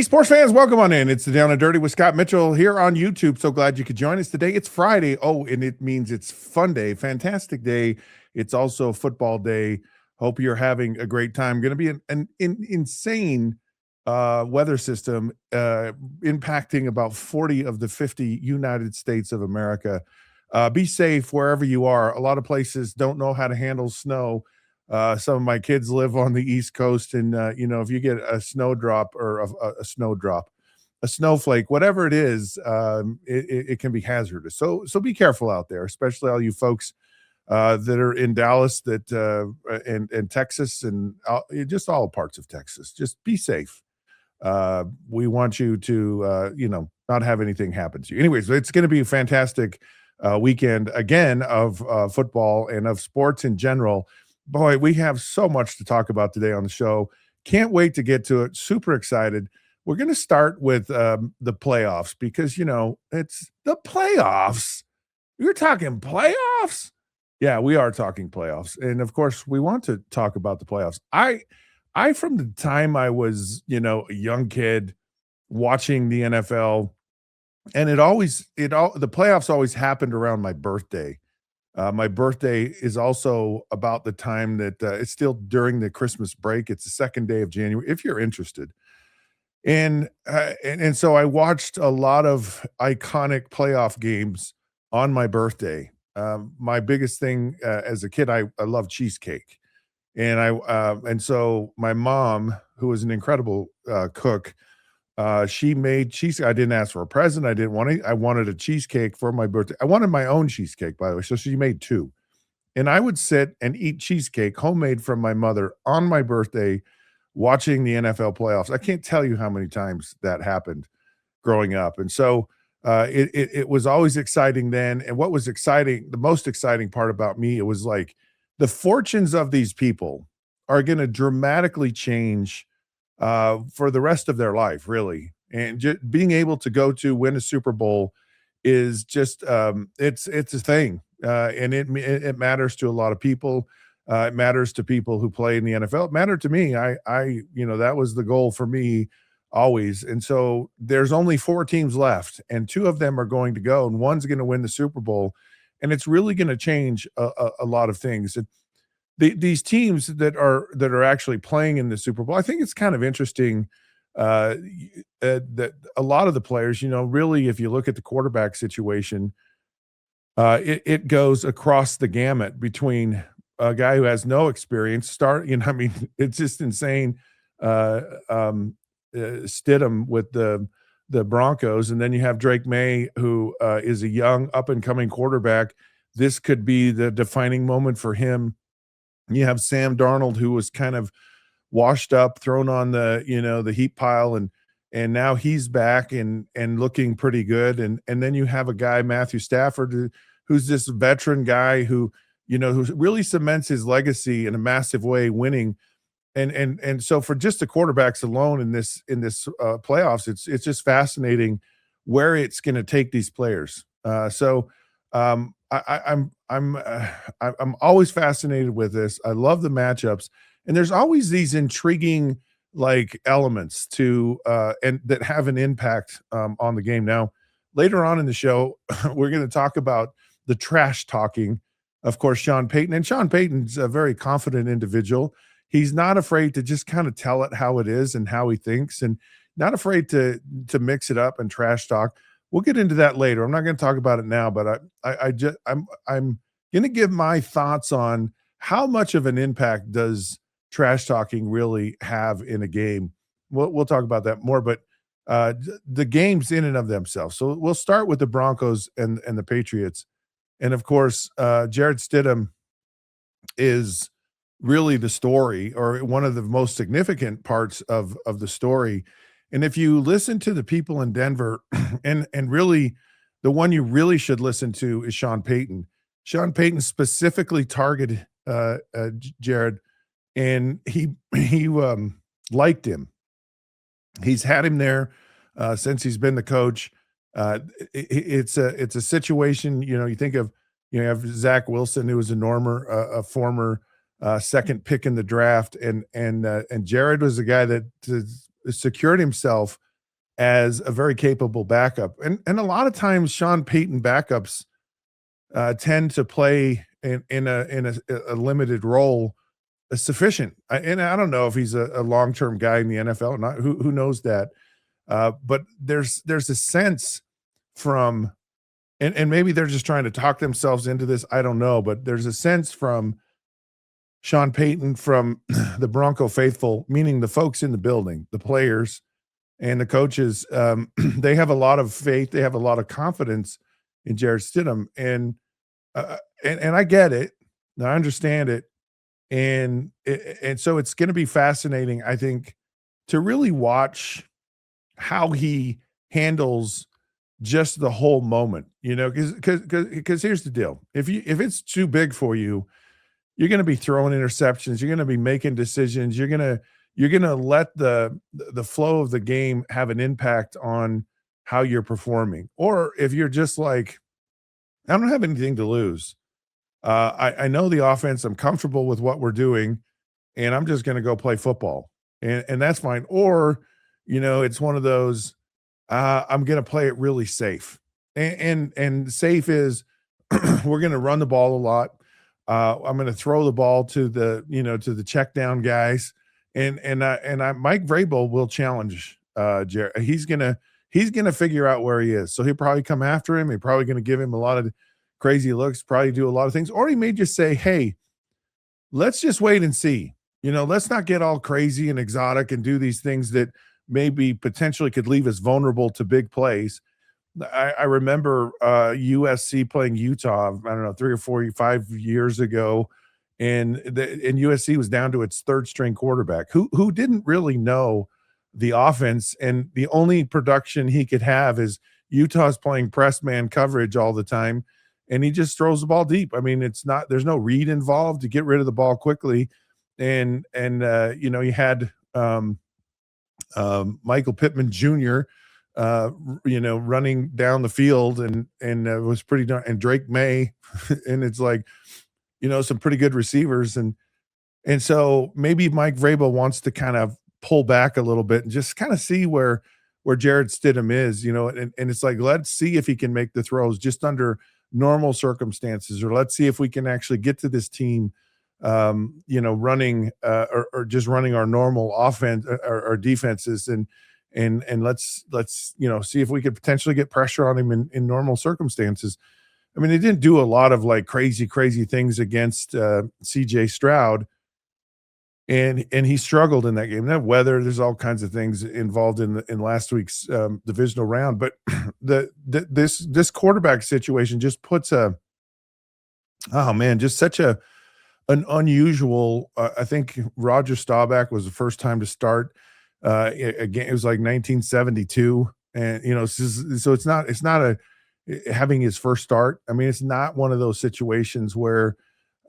sports fans, welcome on in. It's the Down and Dirty with Scott Mitchell here on YouTube. So glad you could join us today. It's Friday. Oh, and it means it's fun day, fantastic day. It's also football day. Hope you're having a great time. Going to be an insane weather system impacting about 40 of the 50 United States of America. Be safe wherever you are. A lot of places don't know how to handle snow. Some of my kids live on the East Coast, and if you get a snowdrop or a snowdrop, a snowflake, whatever it is, it can be hazardous. So be careful out there, especially all you folks that are in Dallas, and Texas, and just all parts of Texas. Just be safe. We want you to not have anything happen to you. Anyways, it's going to be a fantastic weekend again of football and of sports in general. Boy, we have so much to talk about today on the show. Can't wait to get to it. Super excited. We're going to start with the playoffs because, it's the playoffs. You're talking playoffs? Yeah, we are talking playoffs. And, of course, we want to talk about the playoffs. I from the time I was, a young kid watching the NFL, and the playoffs always happened around my birthday. My birthday is also about the time that it's still during the Christmas break. It's the second day of January, if you're interested. And so I watched a lot of iconic playoff games on my birthday. My biggest thing as a kid, I loved cheesecake. And so my mom, who was an incredible cook, she made cheesecake. I didn't ask for a present. I wanted a cheesecake for my birthday. I wanted my own cheesecake, by the way. So she made two. And I would sit and eat cheesecake, homemade from my mother, on my birthday, watching the NFL playoffs. I can't tell you how many times that happened growing up. And so it was always exciting then. And what was exciting, the most exciting part about me, it was like the fortunes of these people are going to dramatically change for the rest of their life, really. And being able to win a Super Bowl is just it's a thing, and it matters to a lot of people. It matters to people who play in the NFL. It mattered to me. I that was the goal for me always. And so there's only 4 teams left, and 2 of them are going to go, and one's going to win the Super Bowl, and it's really going to change a lot of things. These teams that are actually playing in the Super Bowl, I think it's kind of interesting that a lot of the players, really, if you look at the quarterback situation, it goes across the gamut between a guy who has no experience. It's just insane. Stidham with the Broncos, and then you have Drake May, who is a young up and coming quarterback. This could be the defining moment for him. You have Sam Darnold, who was kind of washed up, thrown on the heat pile, and now he's back and looking pretty good. And then you have a guy, Matthew Stafford, who's this veteran guy who really cements his legacy in a massive way, winning. And so for just the quarterbacks alone in this playoffs, it's just fascinating where it's going to take these players. I'm always fascinated with this. I love the matchups, and there's always these intriguing elements to and that have an impact on the game. Now, later on in the show, we're going to talk about the trash talking. Of course, Sean Payton, and Sean Payton's a very confident individual. He's not afraid to just kind of tell it how it is and how he thinks, and not afraid to mix it up and trash talk. We'll get into that later. I'm not going to talk about it now, but I'm going to give my thoughts on how much of an impact does trash talking really have in a game. We'll talk about that more, but the games in and of themselves. So we'll start with the Broncos and the Patriots. And of course, Jared Stidham is really the story, or one of the most significant parts of the story. And if you listen to the people in Denver, and really the one you really should listen to is Sean Payton. Sean Payton specifically targeted Jared, and he liked him. He's had him there since he's been the coach. It's a situation, you think of, you have Zach Wilson, who was a former second pick in the draft, and Jared was the guy that secured himself as a very capable backup. And a lot of times Sean Payton backups tend to play in a limited role sufficient. And I don't know if he's a long-term guy in the NFL or not. Who knows that? But there's a sense from and maybe they're just trying to talk themselves into this. I don't know, but there's a sense from Sean Payton, from the Bronco faithful, meaning the folks in the building, the players and the coaches. They have a lot of faith. They have a lot of confidence in Jared Stidham, and I get it. I understand it, and so it's going to be fascinating, I think, to really watch how he handles just the whole moment, because here's the deal. If it's too big for you, you're going to be throwing interceptions, you're going to be making decisions, you're going to let the flow of the game have an impact on how you're performing. Or if you're just like, I don't have anything to lose. I know the offense, I'm comfortable with what we're doing, and I'm just going to go play football. And that's fine. Or, it's one of those, I'm going to play it really safe. And safe is we're going to run the ball a lot. I'm going to throw the ball to the check down guys. And Mike Vrabel will challenge Jared. He's gonna figure out where he is. So he'll probably come after him. He's probably going to give him a lot of crazy looks, probably do a lot of things. Or he may just say, hey, let's just wait and see. Let's not get all crazy and exotic and do these things that maybe potentially could leave us vulnerable to big plays. I remember USC playing Utah, I don't know, 3 or 4, 5 years ago, and USC was down to its third string quarterback who didn't really know the offense, and the only production he could have is Utah's playing press man coverage all the time, and he just throws the ball deep. I mean, there's no read involved to get rid of the ball quickly, and you had Michael Pittman Jr. Running down the field, and was pretty darn, and Drake May, and it's like, some pretty good receivers, and so maybe Mike Vrabel wants to kind of pull back a little bit and just kind of see where Jared Stidham is, and it's like, let's see if he can make the throws just under normal circumstances, or let's see if we can actually get to this team, running or just running our normal offense or defenses, and let's see if we could potentially get pressure on him in normal circumstances. I mean, they didn't do a lot of like crazy things against CJ Stroud, and he struggled in that game. That weather, there's all kinds of things involved in last week's divisional round, but this quarterback situation just puts just such an unusual. I think Roger Staubach was the first time to start. Again, it was like 1972, and so it's not having his first start. I mean, it's not one of those situations where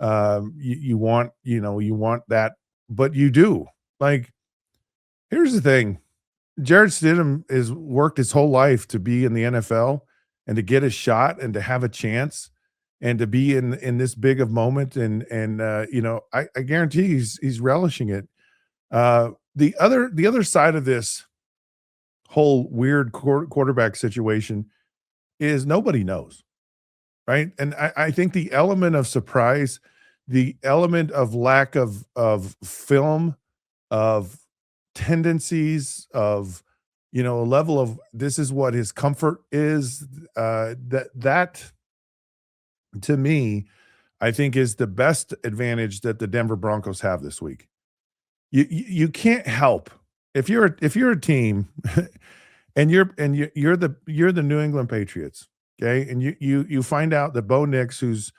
you want that, but you do. Like, here's the thing: Jared Stidham has worked his whole life to be in the NFL and to get a shot and to have a chance and to be in this big of moment, and I guarantee he's relishing it. The other side of this whole weird quarterback situation is nobody knows, right? And I think the element of surprise, the element of lack of film, of tendencies, of a level of this is what his comfort is, that to me, I think is the best advantage that the Denver Broncos have this week. You can't help if you're a team and you're the New England Patriots, okay? And you find out that Bo Nix, who's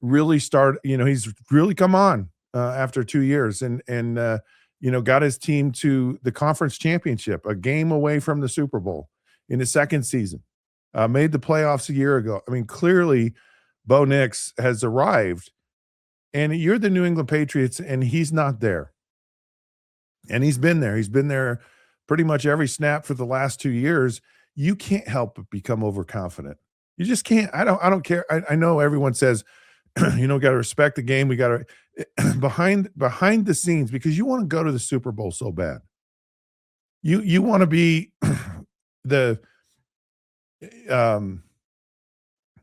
really he's really come on after 2 years, and got his team to the conference championship, a game away from the Super Bowl in his second season, made the playoffs a year ago. I mean, clearly Bo Nix has arrived, and you're the New England Patriots, and he's not there. And he's been there. He's been there pretty much every snap for the last 2 years. You can't help but become overconfident. You just can't. I don't care. I know everyone says, got to respect the game. We got to behind the scenes, because you want to go to the Super Bowl so bad. You want to be the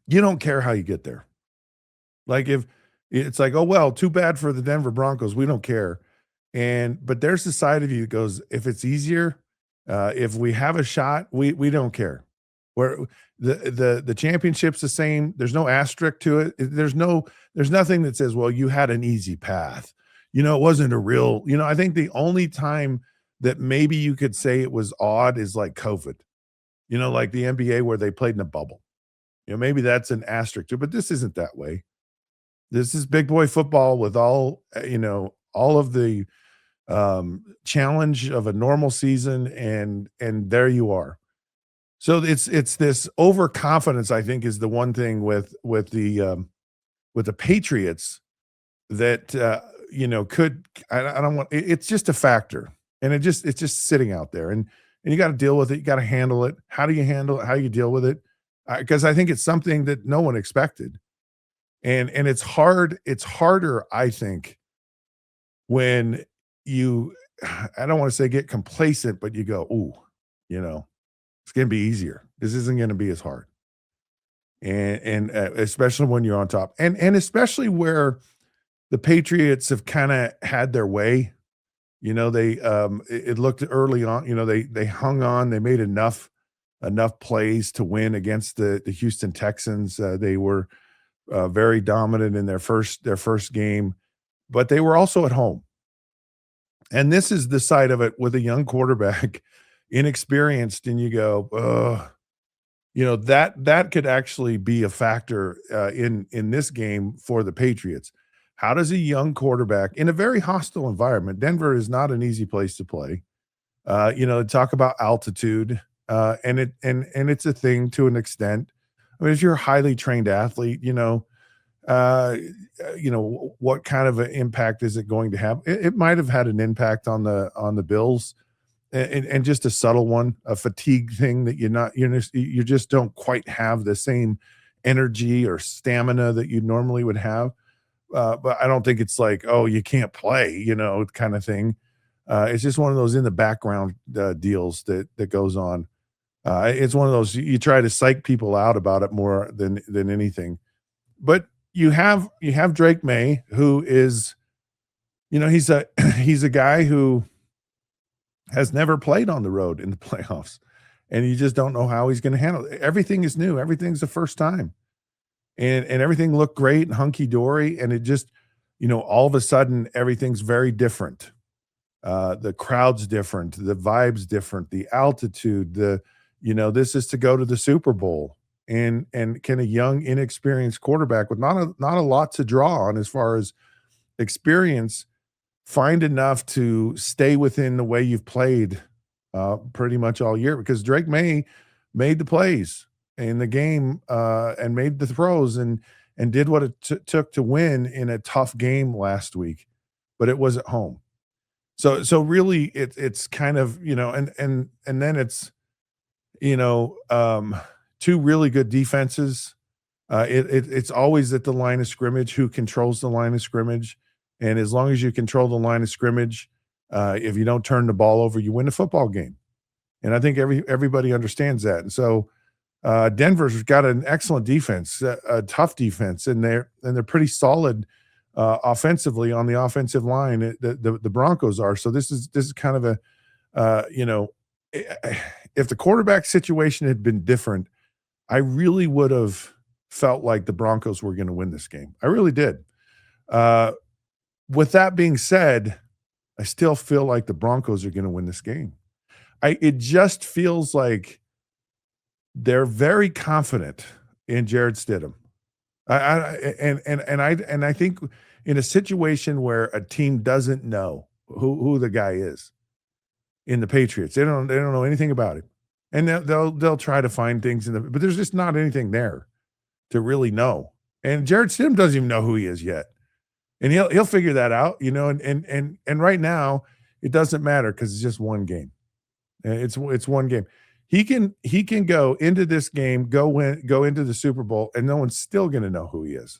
you don't care how you get there. Like if it's like, oh well, too bad for the Denver Broncos. We don't care. But there's the side of you that goes, if it's easier, if we have a shot, we don't care. Where the championship's the same. There's no asterisk to it. There's nothing that says, well, you had an easy path. It wasn't a real, I think the only time that maybe you could say it was odd is like COVID, like the NBA where they played in a bubble. Maybe that's an asterisk too, but this isn't that way. This is big boy football with all of the challenge of a normal season, and there you are. So it's this overconfidence, I think, is the one thing with the Patriots that could, I don't want, it's just a factor, and it's just sitting out there, and you got to deal with it. You got to handle it. How do you handle it? How do you deal with it? Because I think it's something that no one expected, and it's hard. It's harder, I think, when you, I don't want to say get complacent, but you go, ooh, it's going to be easier. This isn't going to be as hard. And especially when you're on top, and especially where the Patriots have kind of had their way. They it looked early on, they hung on, they made enough plays to win against the Houston Texans. They were very dominant in their first game, but they were also at home. And this is the side of it with a young quarterback, inexperienced, and you go, that could actually be a factor in this game for the Patriots. How does a young quarterback in a very hostile environment? Denver is not an easy place to play. Talk about altitude, and it's a thing to an extent. I mean, if you're a highly trained athlete, what kind of an impact is it going to have? It might have had an impact on the Bills, and just a subtle one, a fatigue thing that you just don't quite have the same energy or stamina that you normally would have. But I don't think it's like, oh, you can't play, kind of thing. It's just one of those in the background deals that goes on. It's one of those you try to psych people out about it more than anything. But you have Drake May, who is, he's a guy who has never played on the road in the playoffs, and you just don't know how he's going to handle it. Everything is new. Everything's the first time. And everything looked great and hunky-dory, and it just, all of a sudden, everything's very different. The crowd's different, the vibe's different, the altitude, this is to go to the Super Bowl. And can a young, inexperienced quarterback with not a lot to draw on as far as experience find enough to stay within the way you've played pretty much all year? Because Drake May made the plays in the game and made the throws and did what it took to win in a tough game last week, but it was at home. So really it's kind of, and then it's, two really good defenses. It's always at the line of scrimmage, who controls the line of scrimmage. And as long as you control the line of scrimmage, if you don't turn the ball over, you win the football game. And I think everybody understands that. And so Denver's got an excellent defense, a tough defense, and they're pretty solid offensively on the offensive line. The Broncos are. So this is kind of a if the quarterback situation had been different, I really would have felt like the Broncos were going to win this game. I really did. With that being said, I still feel like the Broncos are going to win this game. It just feels like they're very confident in Jared Stidham. I think in a situation where a team doesn't know who the guy is in the Patriots, they don't know anything about him, and they'll try to find things but there's just not anything there to really know. And Jared Stidham doesn't even know who he is yet, and he'll figure that out, And right now it doesn't matter because it's just one game. It's one game. He can go into this game, go into the Super Bowl, and no one's still going to know who he is,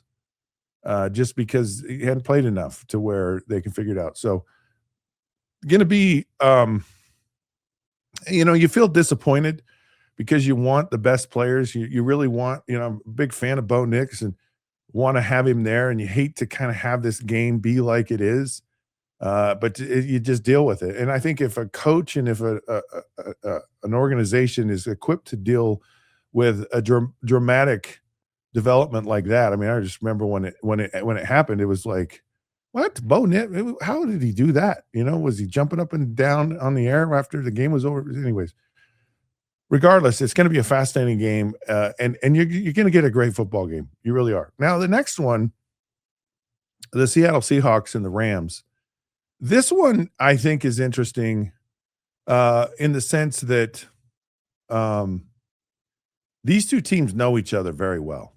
just because he hadn't played enough to where they can figure it out. So, going to be, you feel disappointed because you want the best players. You really want, I'm a big fan of Bo Nix and want to have him there, and you hate to kind of have this game be like it is. But you just deal with it. And I think if a coach and if an organization is equipped to deal with a dramatic development like that, I mean, I just remember when it happened, it was like, what? Bo Nix? How did he do that? Was he jumping up and down on the air after the game was over? Anyways, regardless, it's going to be a fascinating game, and you're going to get a great football game. You really are. Now, the next one, the Seattle Seahawks and the Rams. This one I think is interesting in the sense that these two teams know each other very well.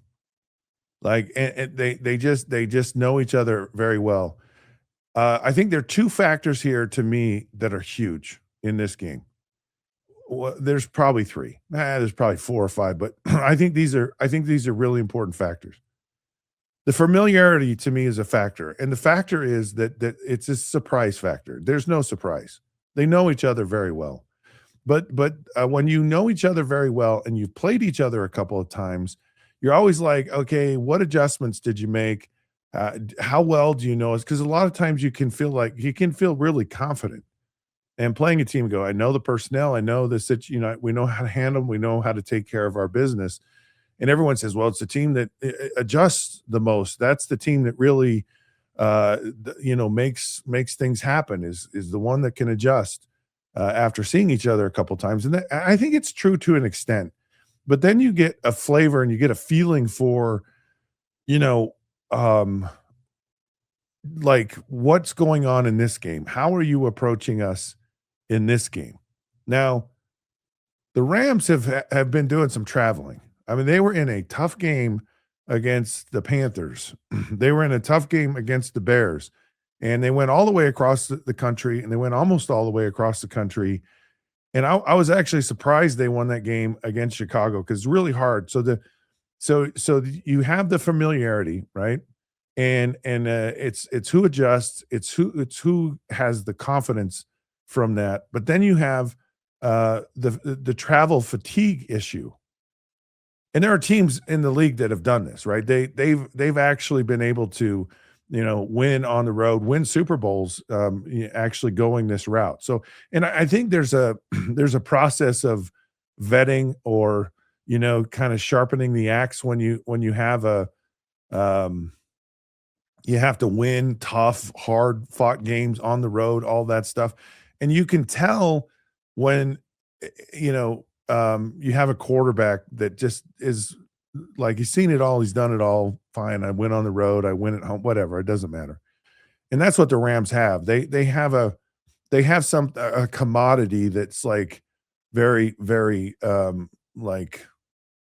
Like, and they just know each other very well. I think there are two factors here to me that are huge in this game. Well, there's probably three. There's probably four or five, but I think these are really important factors. The familiarity to me is a factor, and the factor is that it's a surprise factor. There's no surprise. They know each other very well. But when you know each other very well and you've played each other a couple of times, you're always like, okay, what adjustments did you make? How well do you know us? Because a lot of times you can feel really confident. And playing a team, I know the personnel, I know we know how to handle them, we know how to take care of our business. And everyone says, well, it's the team that adjusts the most. That's the team that really, makes things happen. Is the one that can adjust after seeing each other a couple times. And I think it's true to an extent. But then you get a flavor and you get a feeling for, like what's going on in this game. How are you approaching us in this game? Now, the Rams have been doing some traveling. I mean, they were in a tough game against the Panthers. They were in a tough game against the Bears. And they went all the way across the country, and they went almost all the way across the country. And I was actually surprised they won that game against Chicago because it's really hard. So you have the familiarity, right? And it's who adjusts, it's who has the confidence from that. But then you have the travel fatigue issue. And there are teams in the league that have done this, right? They've actually been able to, win on the road, win Super Bowls, actually going this route. So, and I think there's a process of vetting or, kind of sharpening the axe when you have you have to win tough, hard fought games on the road, all that stuff. And you can tell when, you have a quarterback that just is like, he's seen it all. He's done it all. Fine. I went on the road. I win at home, whatever. It doesn't matter. And that's what the Rams have. They have a commodity that's like very, very, like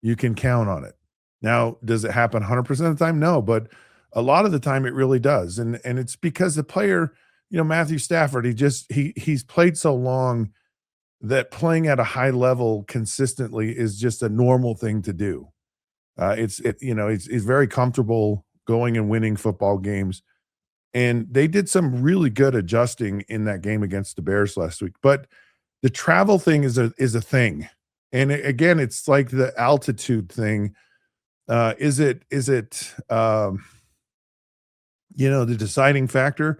you can count on it. Now, does it happen 100% of the time? No, but a lot of the time it really does. And it's because the player, Matthew Stafford, he's played so long that playing at a high level consistently is just a normal thing to do. He's very comfortable going and winning football games. And they did some really good adjusting in that game against the Bears last week. But the travel thing is a thing. And again, it's like the altitude thing. Is it the deciding factor?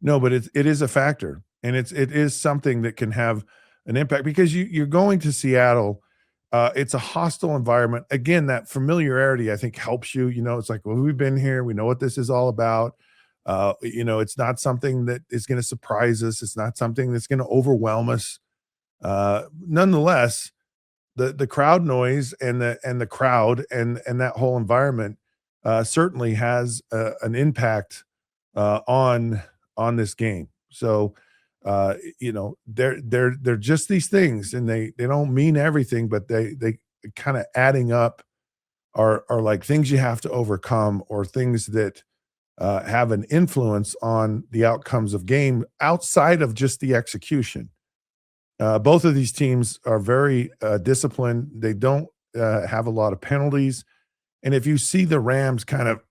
No, but it is a factor. And it is something that can have an impact because you're going to Seattle. It's a hostile environment. Again, that familiarity, I think, helps you. It's like, well, we've been here. We know what this is all about. It's not something that is going to surprise us. It's not something that's going to overwhelm us. Nonetheless, the crowd noise and the crowd and that whole environment certainly has an impact on this game. So, they're just these things, and they don't mean everything, but they kind of adding up are like things you have to overcome or things that have an influence on the outcomes of game outside of just the execution. Both of these teams are very disciplined. They don't have a lot of penalties. And if you see the Rams kind of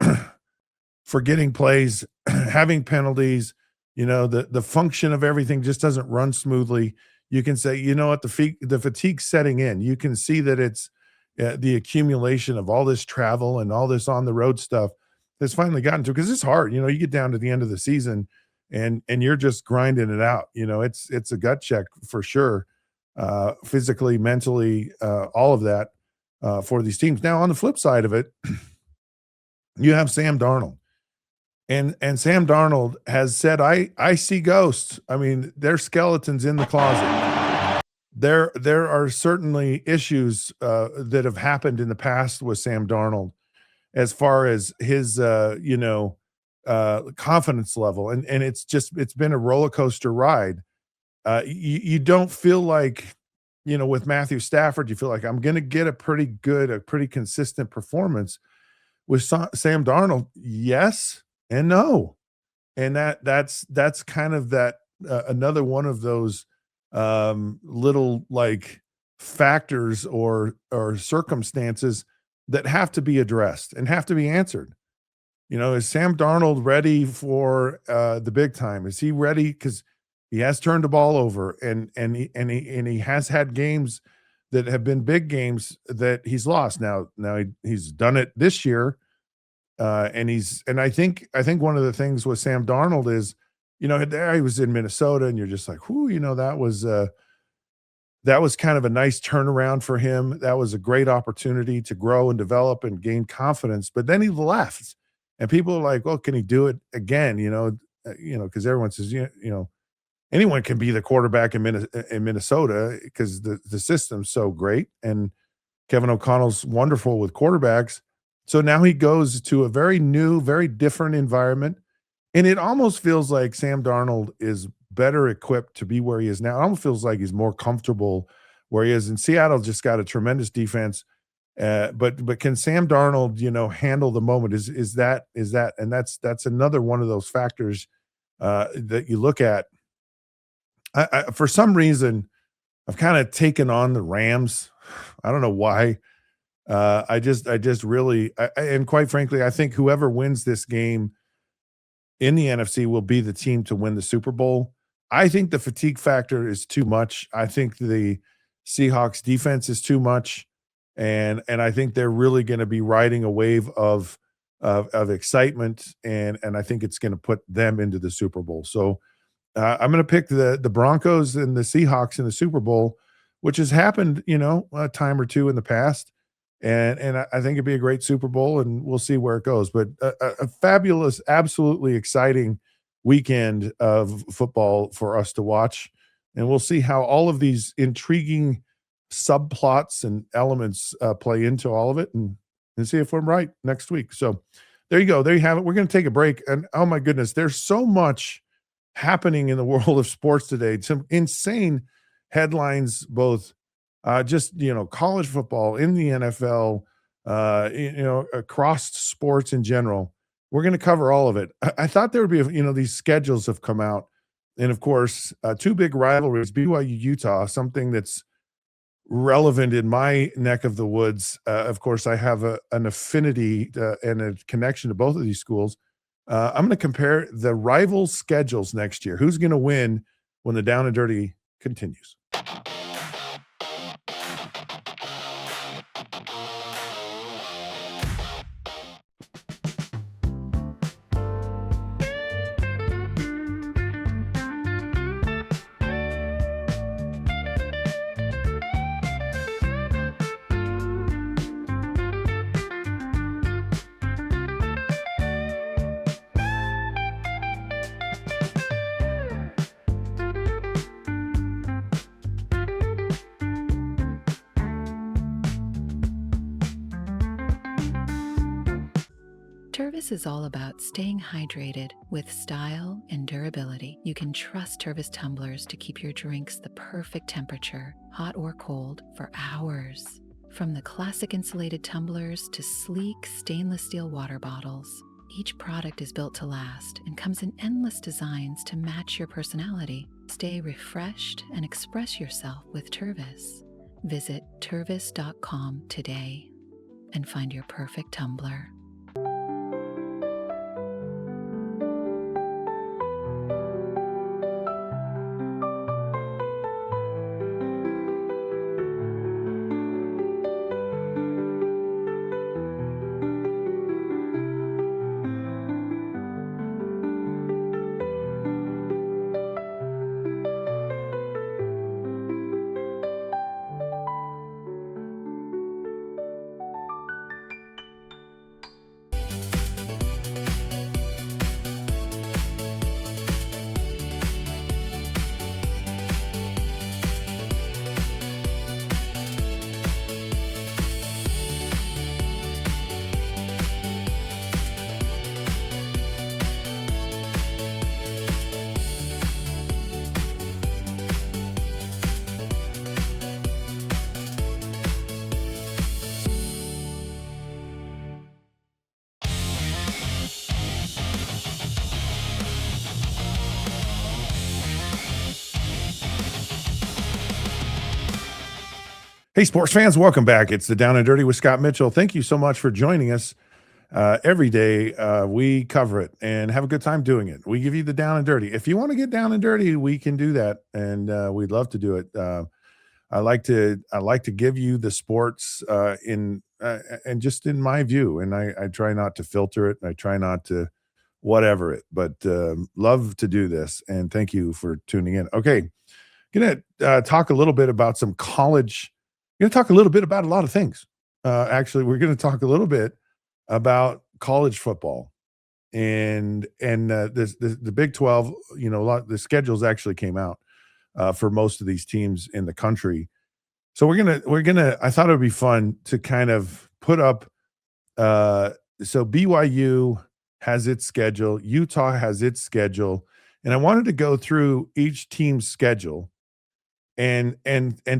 forgetting plays, having penalties, the function of everything just doesn't run smoothly. you can say, you know what, the fatigue's setting in. You can see that it's the accumulation of all this travel and all this on the road stuff that's finally gotten to, because it's hard. You get down to the end of the season and you're just grinding it out. It's a gut check for sure, physically, mentally, all of that for these teams. Now, on the flip side of it, you have Sam Darnold. And Sam Darnold has said, I see ghosts. I mean, there's skeletons in the closet. There are certainly issues that have happened in the past with Sam Darnold as far as his confidence level. And it's been a roller coaster ride. You don't feel like, with Matthew Stafford, you feel like I'm going to get a pretty consistent performance. With Sam Darnold, yes and no. And that's kind of that another one of those little like factors or circumstances that have to be addressed and have to be answered. Is Sam Darnold ready for the big time? Is he ready? Because he has turned the ball over and he has had games that have been big games that he's lost. Now he's done it this year. And I think one of the things with Sam Darnold is, there he was in Minnesota, and you're just like, whoo, that was kind of a nice turnaround for him. That was a great opportunity to grow and develop and gain confidence. But then he left, and people are like, well, can he do it again? Because everyone says, anyone can be the quarterback in Minnesota because the system's so great, and Kevin O'Connell's wonderful with quarterbacks. So now he goes to a very new, very different environment. And it almost feels like Sam Darnold is better equipped to be where he is now. It almost feels like he's more comfortable where he is. And Seattle just got a tremendous defense. But can Sam Darnold, handle the moment? Is that and that's another one of those factors that you look at. I for some reason, I've kind of taken on the Rams. I don't know why. I just really, and quite frankly, I think whoever wins this game in the NFC will be the team to win the Super Bowl. I think the fatigue factor is too much. I think the Seahawks defense is too much, and I think they're really going to be riding a wave of excitement, and I think it's going to put them into the Super Bowl. So I'm going to pick the Broncos and the Seahawks in the Super Bowl, which has happened, a time or two in the past. And I think it'd be a great Super Bowl, and we'll see where it goes. But a fabulous, absolutely exciting weekend of football for us to watch. And we'll see how all of these intriguing subplots and elements play into all of it, and see if I'm right next week. So there you go. There you have it. We're going to take a break. And oh my goodness, there's so much happening in the world of sports today. Some insane headlines, both college football, in the NFL, across sports in general. We're going to cover all of it. I thought there would be, these schedules have come out. And of course, two big rivalries, BYU, Utah, something that's relevant in my neck of the woods. Of course, I have an affinity and a connection to both of these schools. I'm going to compare the rival schedules next year. Who's going to win when the Down and Dirty continues? Tervis is all about staying hydrated with style and durability. You can trust Tervis tumblers to keep your drinks the perfect temperature, hot or cold, for hours. From the classic insulated tumblers to sleek stainless steel water bottles, each product is built to last and comes in endless designs to match your personality. Stay refreshed and express yourself with Tervis. Visit tervis.com today and find your perfect tumbler. Hey, sports fans, welcome back. It's the Down and Dirty with Scott Mitchell. Thank you so much for joining us. Every day we cover it and have a good time doing it. We give you the down and dirty. If you want to get down and dirty, we can do that, and we'd love to do it. I like to give you the sports in and just in my view, and I try not to filter it. And I try not to whatever it, but love to do this. And thank you for tuning in. Okay, gonna talk a little bit about some college. Gonna talk a little bit about a lot of things. Actually, we're gonna talk a little bit about college football and the Big 12. The schedules actually came out for most of these teams in the country. So we're gonna. I thought it would be fun to kind of put up. So BYU has its schedule, Utah has its schedule, and I wanted to go through each team's schedule and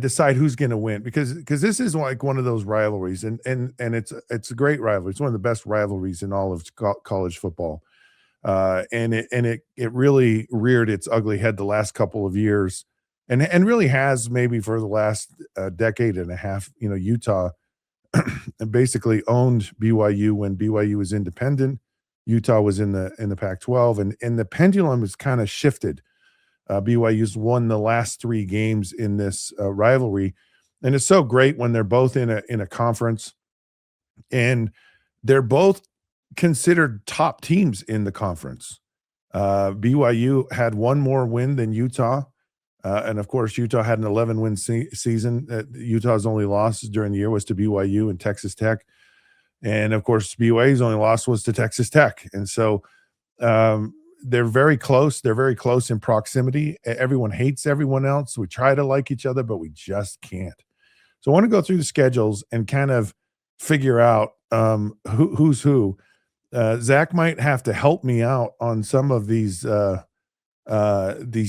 decide who's going to win because this is like one of those rivalries and it's a great rivalry. It's one of the best rivalries in all of college football. And it really reared its ugly head the last couple of years and really has maybe for the last decade and a half. Utah basically owned BYU when BYU was independent. Utah was in the Pac-12 and the pendulum has kind of shifted. BYU's won the last 3 games in this rivalry, and it's so great when they're both in a conference, and they're both considered top teams in the conference. BYU had one more win than Utah, and of course, Utah had an 11-win season. Utah's only loss during the year was to BYU and Texas Tech, and of course, BYU's only loss was to Texas Tech, and so. They're very close. They're very close in proximity. Everyone hates everyone else. We try to like each other, but we just can't. So I want to go through the schedules and kind of figure out who's who. Zach might have to help me out on some of these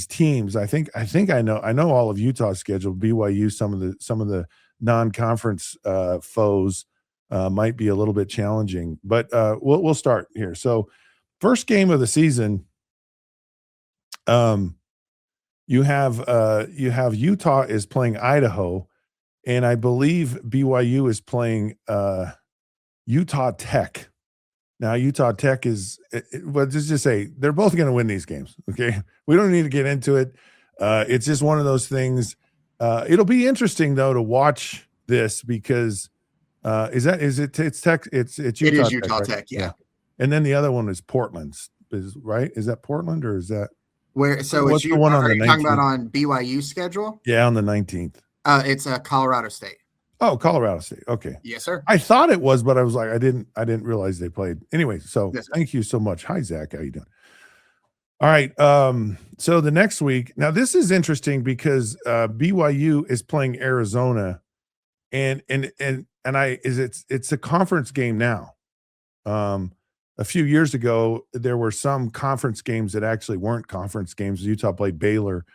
teams. I think I know all of Utah's schedule. BYU, some of the non-conference foes might be a little bit challenging, but we'll start here. So. First game of the season, you have Utah is playing Idaho, and I believe BYU is playing Utah Tech. Now Utah Tech is, well, just say they're both going to win these games. Okay, we don't need to get into it. It's just one of those things. It'll be interesting though to watch this because it's Tech. It's Utah. It is Utah Tech, Tech, right? yeah. And then the other one is Portland, right? Is that Portland or is that where? So what's it's the one on are the you 19th? talking about on BYU schedule? Yeah, on the 19th. It's Colorado State. Oh, Colorado State. Okay. Yes, sir. I thought it was, but I was like, I didn't realize they played. Anyway, so Yes, sir. thank you so much. Hi, Zach. How you doing? All right. So the next week, now this is interesting because BYU is playing Arizona, and it's a conference game now. A few years ago, there were some conference games that actually weren't conference games. Utah played Baylor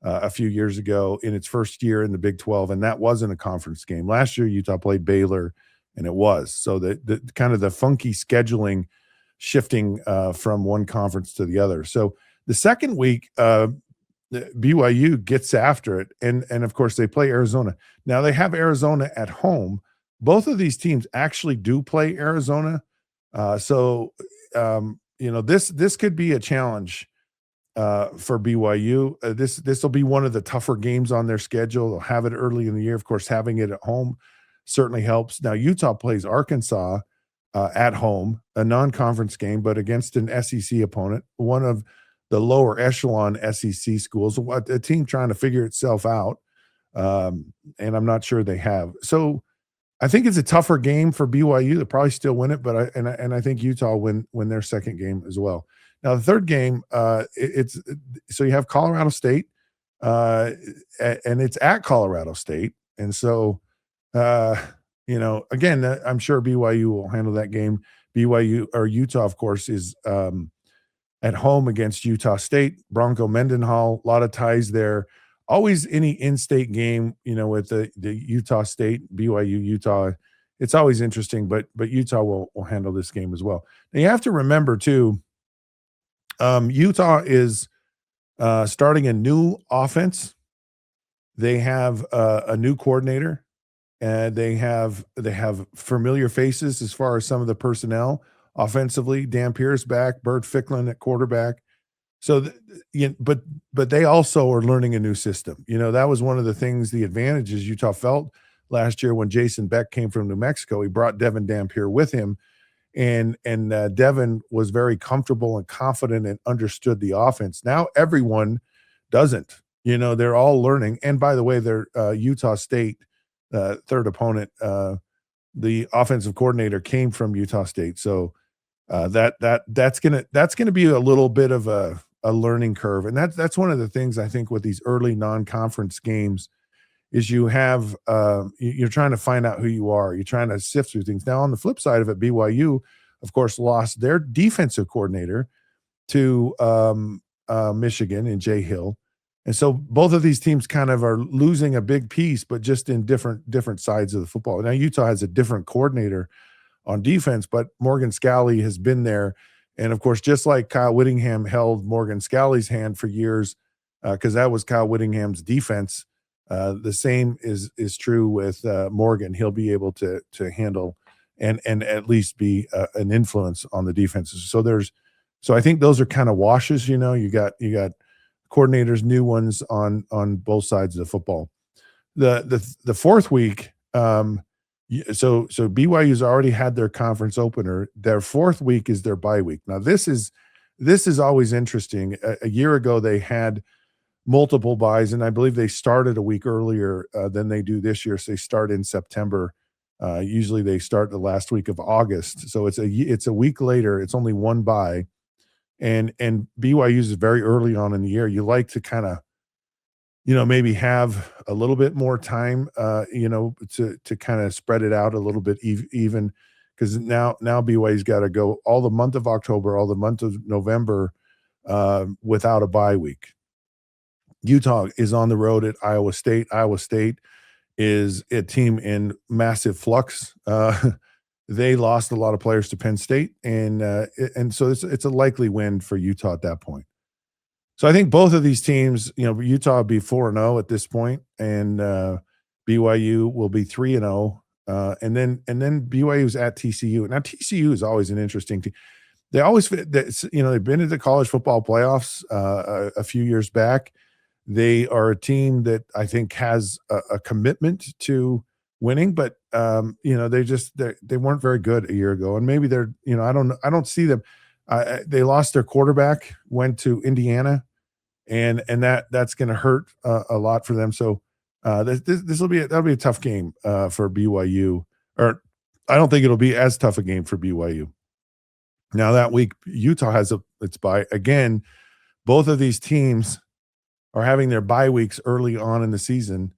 a few years ago in its first year in the Big 12, and that wasn't a conference game. Last year, Utah played Baylor, and it was. So the kind of the funky scheduling shifting from one conference to the other. So the second week, BYU gets after it, and of course, they play Arizona. Now, they have Arizona at home. Both of these teams actually do play Arizona. This could be a challenge for BYU. This will be one of the tougher games on their schedule. They'll have it early in the year. Of course, having it at home certainly helps. Now, Utah plays Arkansas at home, a non-conference game, but against an SEC opponent, one of the lower echelon SEC schools, a team trying to figure itself out. And I'm not sure they have. So I think it's a tougher game for BYU. They'll probably still win it, but I think Utah win their second game as well. Now the third game, so you have Colorado State, and it's at Colorado State, and so again, I'm sure BYU will handle that game. BYU or Utah, of course, is at home against Utah State. Bronco Mendenhall, a lot of ties there. Always any in-state game, with the Utah State, BYU, Utah, it's always interesting, but Utah will handle this game as well. Now you have to remember too, Utah is starting a new offense. They have a new coordinator. They have familiar faces as far as some of the personnel offensively. Dan Pierce back, Bert Ficklin at quarterback. So, but they also are learning a new system. That was one of the things, the advantages Utah felt last year when Jason Beck came from New Mexico. He brought Devin Dampier with him, and Devin was very comfortable and confident and understood the offense. Now everyone doesn't. They're all learning. And by the way, they're Utah State, third opponent. The offensive coordinator came from Utah State, so that's gonna be a little bit of a learning curve. And that's one of the things I think with these early non-conference games is you're trying to find out who you are. You're trying to sift through things. Now, on the flip side of it, BYU, of course, lost their defensive coordinator to Michigan and Jay Hill. And so both of these teams kind of are losing a big piece, but just in different sides of the football. Now, Utah has a different coordinator on defense, but Morgan Scalley has been there. And, of course, just like Kyle Whittingham held Morgan Scalley's hand for years, because that was Kyle Whittingham's defense, the same is true with Morgan. He'll be able to handle and at least be an influence on the defenses. So I think those are kind of washes. You got coordinators, new ones on both sides of the football. The fourth week, so BYU's already had their conference opener. Their fourth week is their bye week. Now this is always interesting. A year ago they had multiple buys, and I believe they started a week earlier than they do this year. So they start in September. Usually they start the last week of August. So it's a week later. It's only one bye, and BYU is very early on in the year. You like to kind of, maybe have a little bit more time, to kind of spread it out a little bit even, because now BYU's got to go all the month of October, all the month of November without a bye week. Utah is on the road at Iowa State. Iowa State is a team in massive flux. They lost a lot of players to Penn State, and so it's a likely win for Utah at that point. So I think both of these teams, Utah will be 4-0 at this point, and BYU will be 3-0, and then BYU's at TCU. Now TCU is always an interesting team. They always, they've been to the college football playoffs a few years back. They are a team that I think has a commitment to winning, but they weren't very good a year ago, and maybe they're I don't see them. They lost their quarterback, went to Indiana, and that's going to hurt a lot for them. So that'll be a tough game for BYU, or I don't think it'll be as tough a game for BYU. Now that week, Utah has its bye again. Both of these teams are having their bye weeks early on in the season,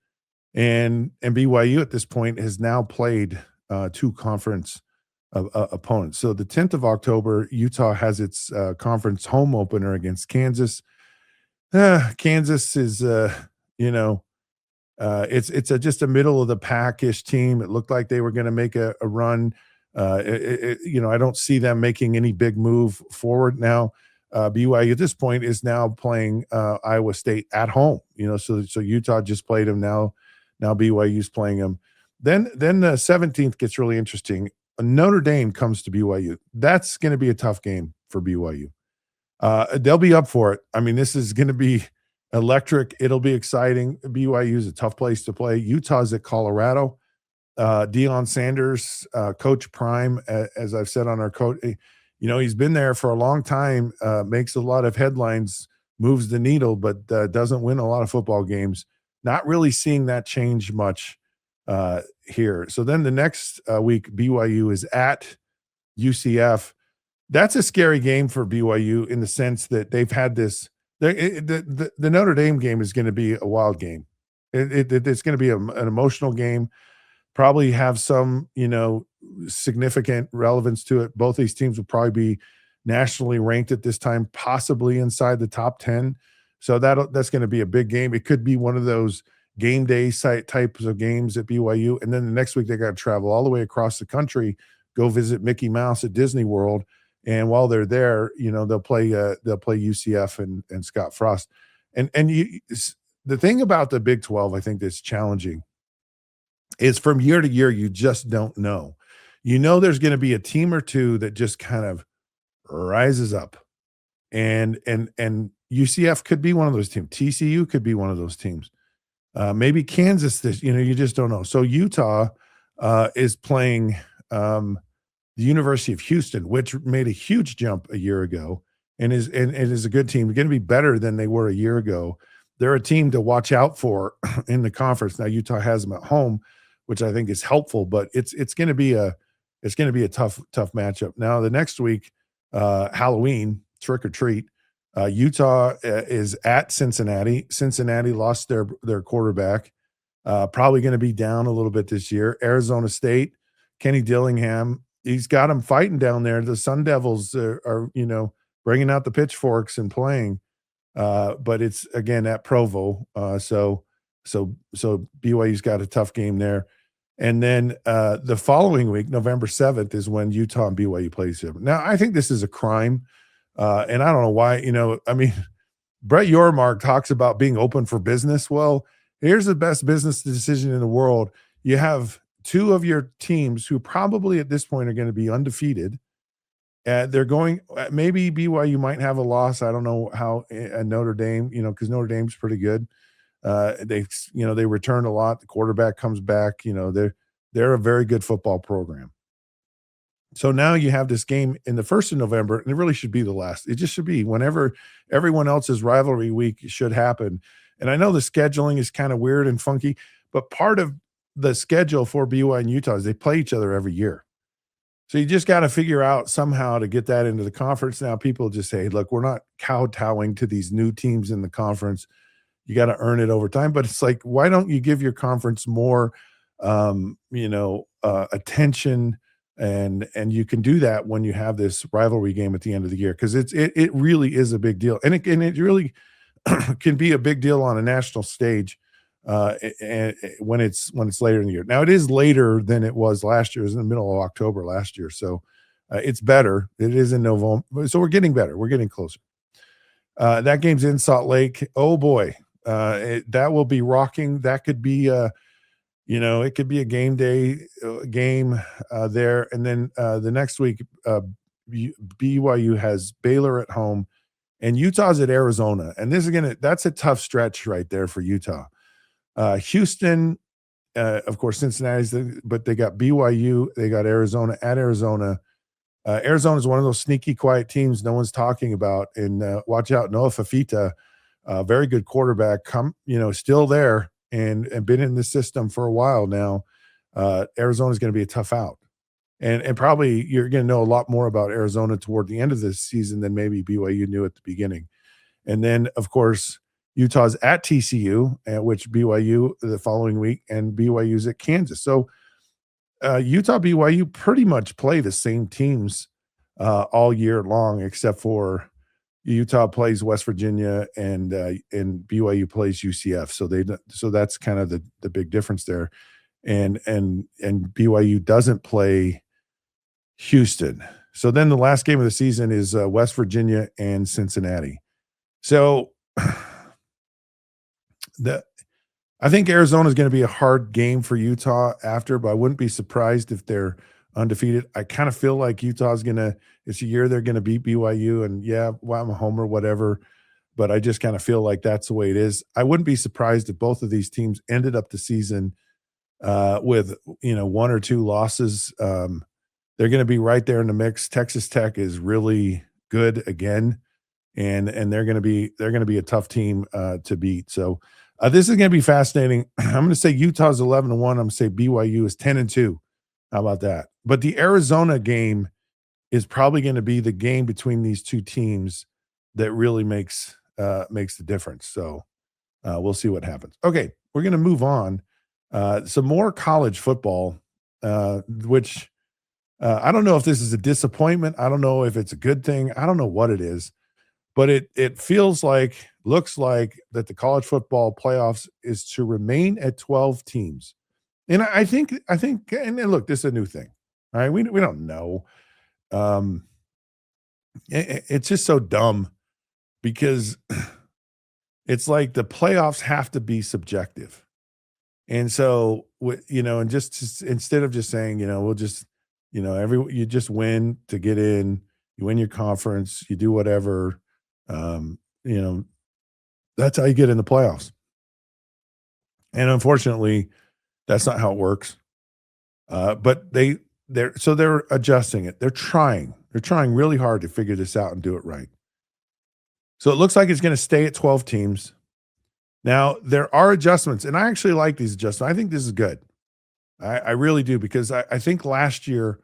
and BYU at this point has now played two conference opponents. So the 10th of October, Utah has its conference home opener against Kansas. Kansas is, it's just a middle of the pack-ish team. It looked like they were going to make a run. I don't see them making any big move forward now. BYU at this point is now playing Iowa State at home. So Utah just played them. Now BYU's playing them. Then the 17th gets really interesting. Notre Dame comes to BYU. That's going to be a tough game for BYU. They'll be up for it. I mean, this is going to be electric. It'll be exciting. BYU is a tough place to play. Utah's at Colorado. Deion Sanders, Coach Prime, as I've said on our coach, he's been there for a long time, makes a lot of headlines, moves the needle, but doesn't win a lot of football games. Not really seeing that change much here. So then the next week, BYU is at UCF. That's a scary game for BYU in the sense that they've had this. The Notre Dame game is going to be a wild game. It's going to be an emotional game. Probably have some, significant relevance to it. Both these teams will probably be nationally ranked at this time, possibly inside the top 10. So that's going to be a big game. It could be one of those game day site types of games at BYU. And then the next week they got to travel all the way across the country, go visit Mickey Mouse at Disney World. And while they're there, they'll play UCF and Scott Frost. And the thing about the Big 12, I think that's challenging is from year to year, you just don't know. You know, there's going to be a team or two that just kind of rises up, and UCF could be one of those teams. TCU could be one of those teams. Maybe Kansas. You just don't know. So Utah is playing the University of Houston, which made a huge jump a year ago, and is a good team. They're going to be better than they were a year ago. They're a team to watch out for in the conference. Now Utah has them at home, which I think is helpful, but it's going to be a tough matchup. Now the next week, Halloween trick or treat. Utah is at Cincinnati. Cincinnati lost their quarterback, probably going to be down a little bit this year. Arizona State, Kenny Dillingham, he's got them fighting down there. The Sun Devils are bringing out the pitchforks and playing, but it's again at Provo. So BYU's got a tough game there. And then the following week, November 7th, is when Utah and BYU play each other. Now, I think this is a crime, and I don't know why. Brett Yormark talks about being open for business. Well, here's the best business decision in the world. You have two of your teams who probably at this point are going to be undefeated. They're going – maybe BYU might have a loss. I don't know how Notre Dame, because Notre Dame's pretty good. They return a lot. The quarterback comes back. They're a very good football program. So now you have this game in the 1st of November, and it really should be the last. It just should be whenever everyone else's rivalry week should happen. And I know the scheduling is kind of weird and funky, but part of the schedule for BYU and Utah is they play each other every year. So you just got to figure out somehow to get that into the conference. Now people just say, look, we're not kowtowing to these new teams in the conference. You got to earn it over time. But it's like, why don't you give your conference more, attention? And you can do that when you have this rivalry game at the end of the year, because it really is a big deal, and it really can be a big deal on a national stage and when it's later in the year. Now it is later than it was last year. It was in the middle of October last year, so it's better. It is in November, so we're getting better. We're getting closer. That game's in Salt Lake. Oh boy, that will be rocking. That could be it could be a game day game there. And then the next week, BYU has Baylor at home, and Utah's at Arizona. And that's a tough stretch right there for Utah. Houston, of course, Cincinnati's, but they got BYU, they got Arizona at Arizona. Arizona is one of those sneaky, quiet teams no one's talking about. And watch out, Noah Fafita, very good quarterback, still there. And been in the system for a while now. Arizona is going to be a tough out, and probably you're going to know a lot more about Arizona toward the end of this season than maybe BYU knew at the beginning. And then, of course, Utah's at TCU, which BYU the following week, and BYU's at Kansas. So Utah, BYU pretty much play the same teams all year long, except for Utah plays West Virginia and BYU plays UCF. So that's kind of the big difference there. And BYU doesn't play Houston. So then the last game of the season is West Virginia and Cincinnati. So I think Arizona is going to be a hard game for Utah after, but I wouldn't be surprised if they're undefeated. I kind of feel like Utah's it's a year they're going to beat BYU, and I'm a homer, whatever, but I just kind of feel like that's the way it is. I wouldn't be surprised if both of these teams ended up the season with, one or two losses. They're going to be right there in the mix. Texas Tech is really good again, and they're going to be a tough team to beat. So this is going to be fascinating. I'm going to say Utah's 11-1. I'm going to say BYU is 10-2. How about that? But the Arizona game is probably going to be the game between these two teams that really makes the difference. So we'll see what happens. Okay, we're going to move on. Some more college football, which I don't know if this is a disappointment. I don't know if it's a good thing. I don't know what it is, but it looks like that the college football playoffs is to remain at 12 teams. And I think, and look, this is a new thing. All right, we don't know. It's just so dumb because it's like the playoffs have to be subjective. And so and just instead of just saying, we'll just, you just win to get in, you win your conference, you do whatever, um, you know, that's how you get in the playoffs. And unfortunately, that's not how it works. But they're adjusting it. They're trying really hard to figure this out and do it right. So it looks like it's going to stay at 12 teams. Now, there are adjustments, and I actually like these adjustments. I think this is good. I really do, because I think last year,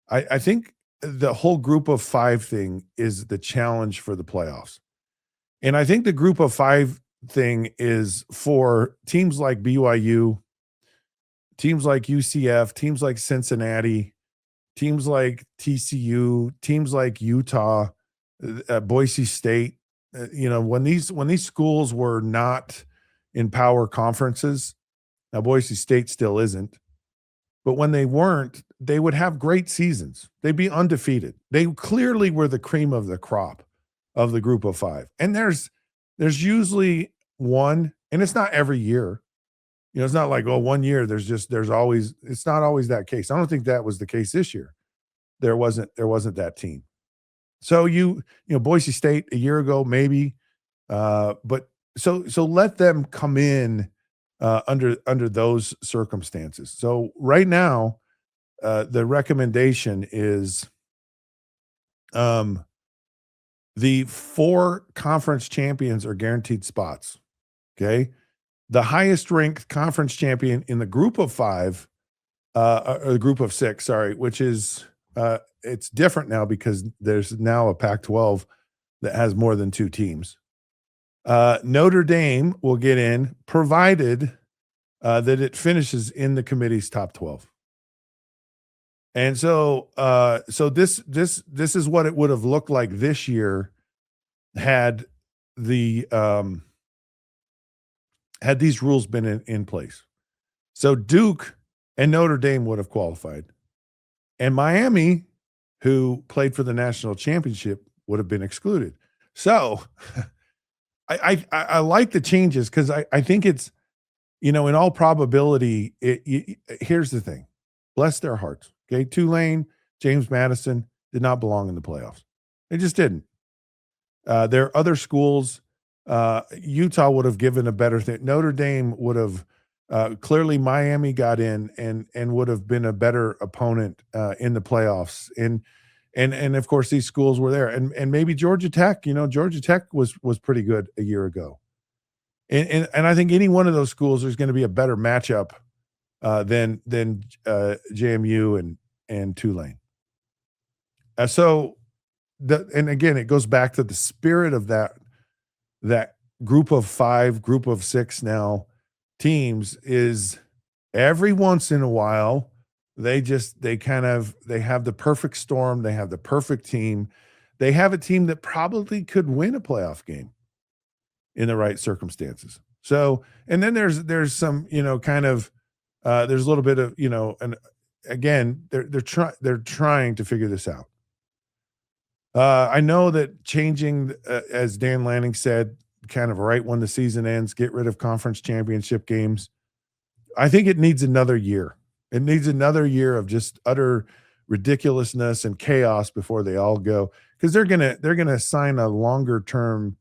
I think the whole group of 5 thing is the challenge for the playoffs. And I think the group of 5 thing is for teams like BYU, teams like UCF, teams like Cincinnati, teams like TCU, teams like Utah, Boise State. When these schools were not in power conferences, now Boise State still isn't, but when they weren't, they would have great seasons. They'd be undefeated. They clearly were the cream of the crop of the group of 5. And there's usually one, and it's not every year. It's not like, 1 year it's not always that case. I don't think that was the case this year. There wasn't that team. So Boise State a year ago, maybe, but so let them come in under those circumstances. So right now, the recommendation is the 4 conference champions are guaranteed spots. Okay. The highest ranked conference champion in the group of 5, or the group of 6, sorry, which is, it's different now because there's now a Pac-12 that has more than 2 teams. Notre Dame will get in, provided that it finishes in the committee's top 12. And so this is what it would have looked like this year had these rules been in place. So Duke and Notre Dame would have qualified, and Miami, who played for the national championship, would have been excluded. So I like the changes, because I think it's, in all probability, here's the thing. Bless their hearts. Okay. Tulane, James Madison did not belong in the playoffs. They just didn't. There are other schools. Utah would have given a better thing. Notre Dame would have, clearly Miami got in and would have been a better opponent in the playoffs. And of course these schools were there, and maybe Georgia Tech, Georgia Tech was pretty good a year ago. And I think any one of those schools is going to be a better matchup than JMU and Tulane. And again, it goes back to the spirit of that group of 5, group of 6 now teams, is every once in a while they have the perfect storm. They have the perfect team. They have a team that probably could win a playoff game in the right circumstances. So, and then there's some, there's a little bit of, and again, they're trying to figure this out. I know that changing, as Dan Lanning said, kind of right when the season ends, get rid of conference championship games. I think it needs another year. It needs another year of just utter ridiculousness and chaos before they all go, because they're gonna sign a longer term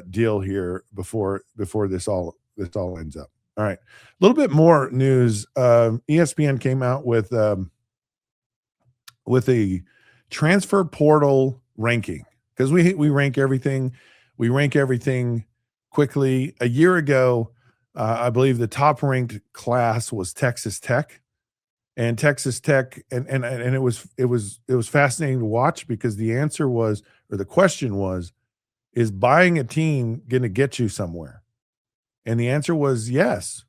deal here before this all ends up. All right, a little bit more news. ESPN came out with a transfer portal ranking, because we rank everything. We rank everything quickly. A year ago, I believe the top ranked class was Texas Tech, and Texas Tech, and it was fascinating to watch, because the answer was, or the question was, is buying a team going to get you somewhere? And the answer was yes.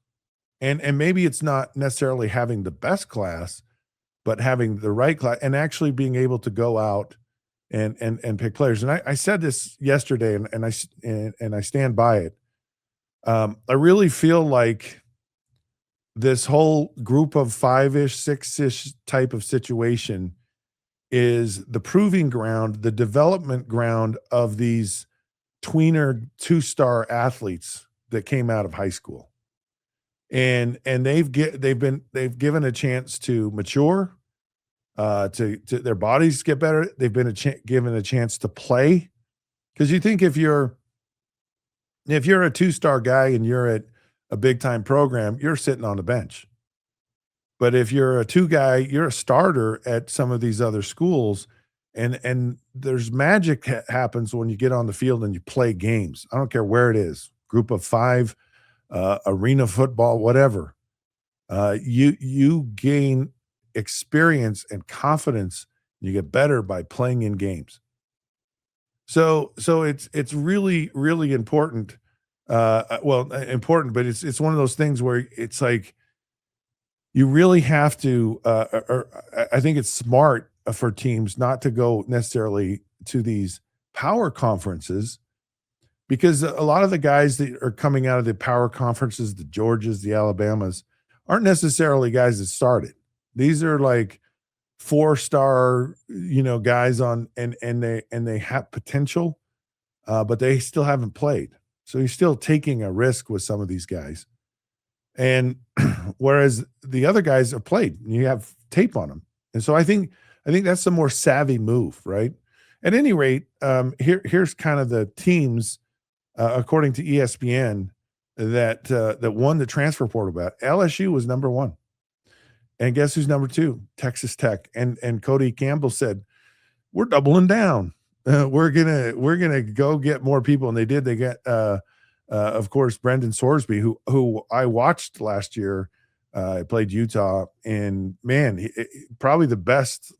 And maybe it's not necessarily having the best class, but having the right class and actually being able to go out and pick players. And I said this yesterday, and I stand by it. I really feel like this whole group of 5-ish, 6-ish type of situation is the proving ground, the development ground of these tweener 2-star athletes that came out of high school. and they've given a chance to mature, to their bodies get better. They've been given a chance to play, because you think if you're a 2-star guy and you're at a big time program, you're sitting on the bench. But if you're a 2 guy, you're a starter at some of these other schools, and there's magic happens when you get on the field and you play games. I don't care where it is, group of 5, arena football, whatever. You gain experience and confidence. You get better by playing in games. So it's really, really important. Important, but it's one of those things where it's like you really have to. I think it's smart for teams not to go necessarily to these power conferences, because a lot of the guys that are coming out of the power conferences, the Georgias, the Alabamas, aren't necessarily guys that started. These are like 4-star, guys on, and they have potential, but they still haven't played. So you're still taking a risk with some of these guys. And whereas the other guys have played, and you have tape on them. And so I think that's the more savvy move, right? At any rate, here's kind of the teams, according to ESPN, that won the transfer portal bet. LSU was number 1. And guess who's number 2? Texas Tech. And Cody Campbell said, "We're doubling down. We're gonna go get more people." And they did. They get, of course, Brendan Sorsby, who I watched last year. I played Utah, and man, he probably the best.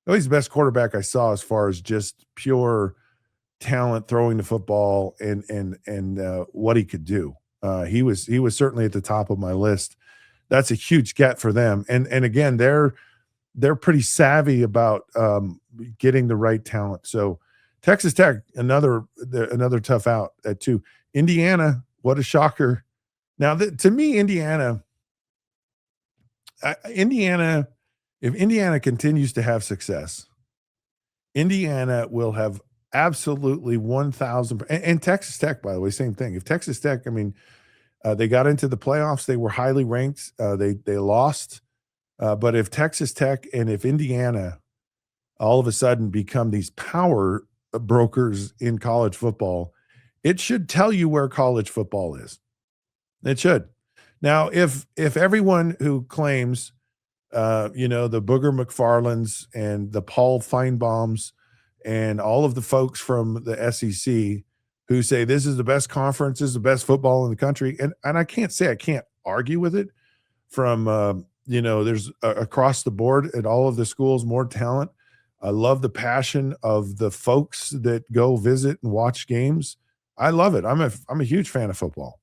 He's the best quarterback I saw as far as just pure talent, throwing the football, and what he could do. He was certainly at the top of my list. That's a huge get for them. And again, they're pretty savvy about getting the right talent. So Texas Tech, another tough out at 2. Indiana, what a shocker. Now, to me, Indiana, if Indiana continues to have success, Indiana will have absolutely 1,000%. And Texas Tech, by the way, same thing. If Texas Tech, they got into the playoffs, they were highly ranked. They lost. But if Texas Tech and if Indiana all of a sudden become these power brokers in college football, it should tell you where college football is. It should. Now, if everyone who claims, the Booger McFarlands and the Paul Feinbaums and all of the folks from the SEC who say this is the best conference, this is the best football in the country, and I can't argue with it. From there's across the board at all of the schools more talent. I love the passion of the folks that go visit and watch games. I love it. I'm a huge fan of football.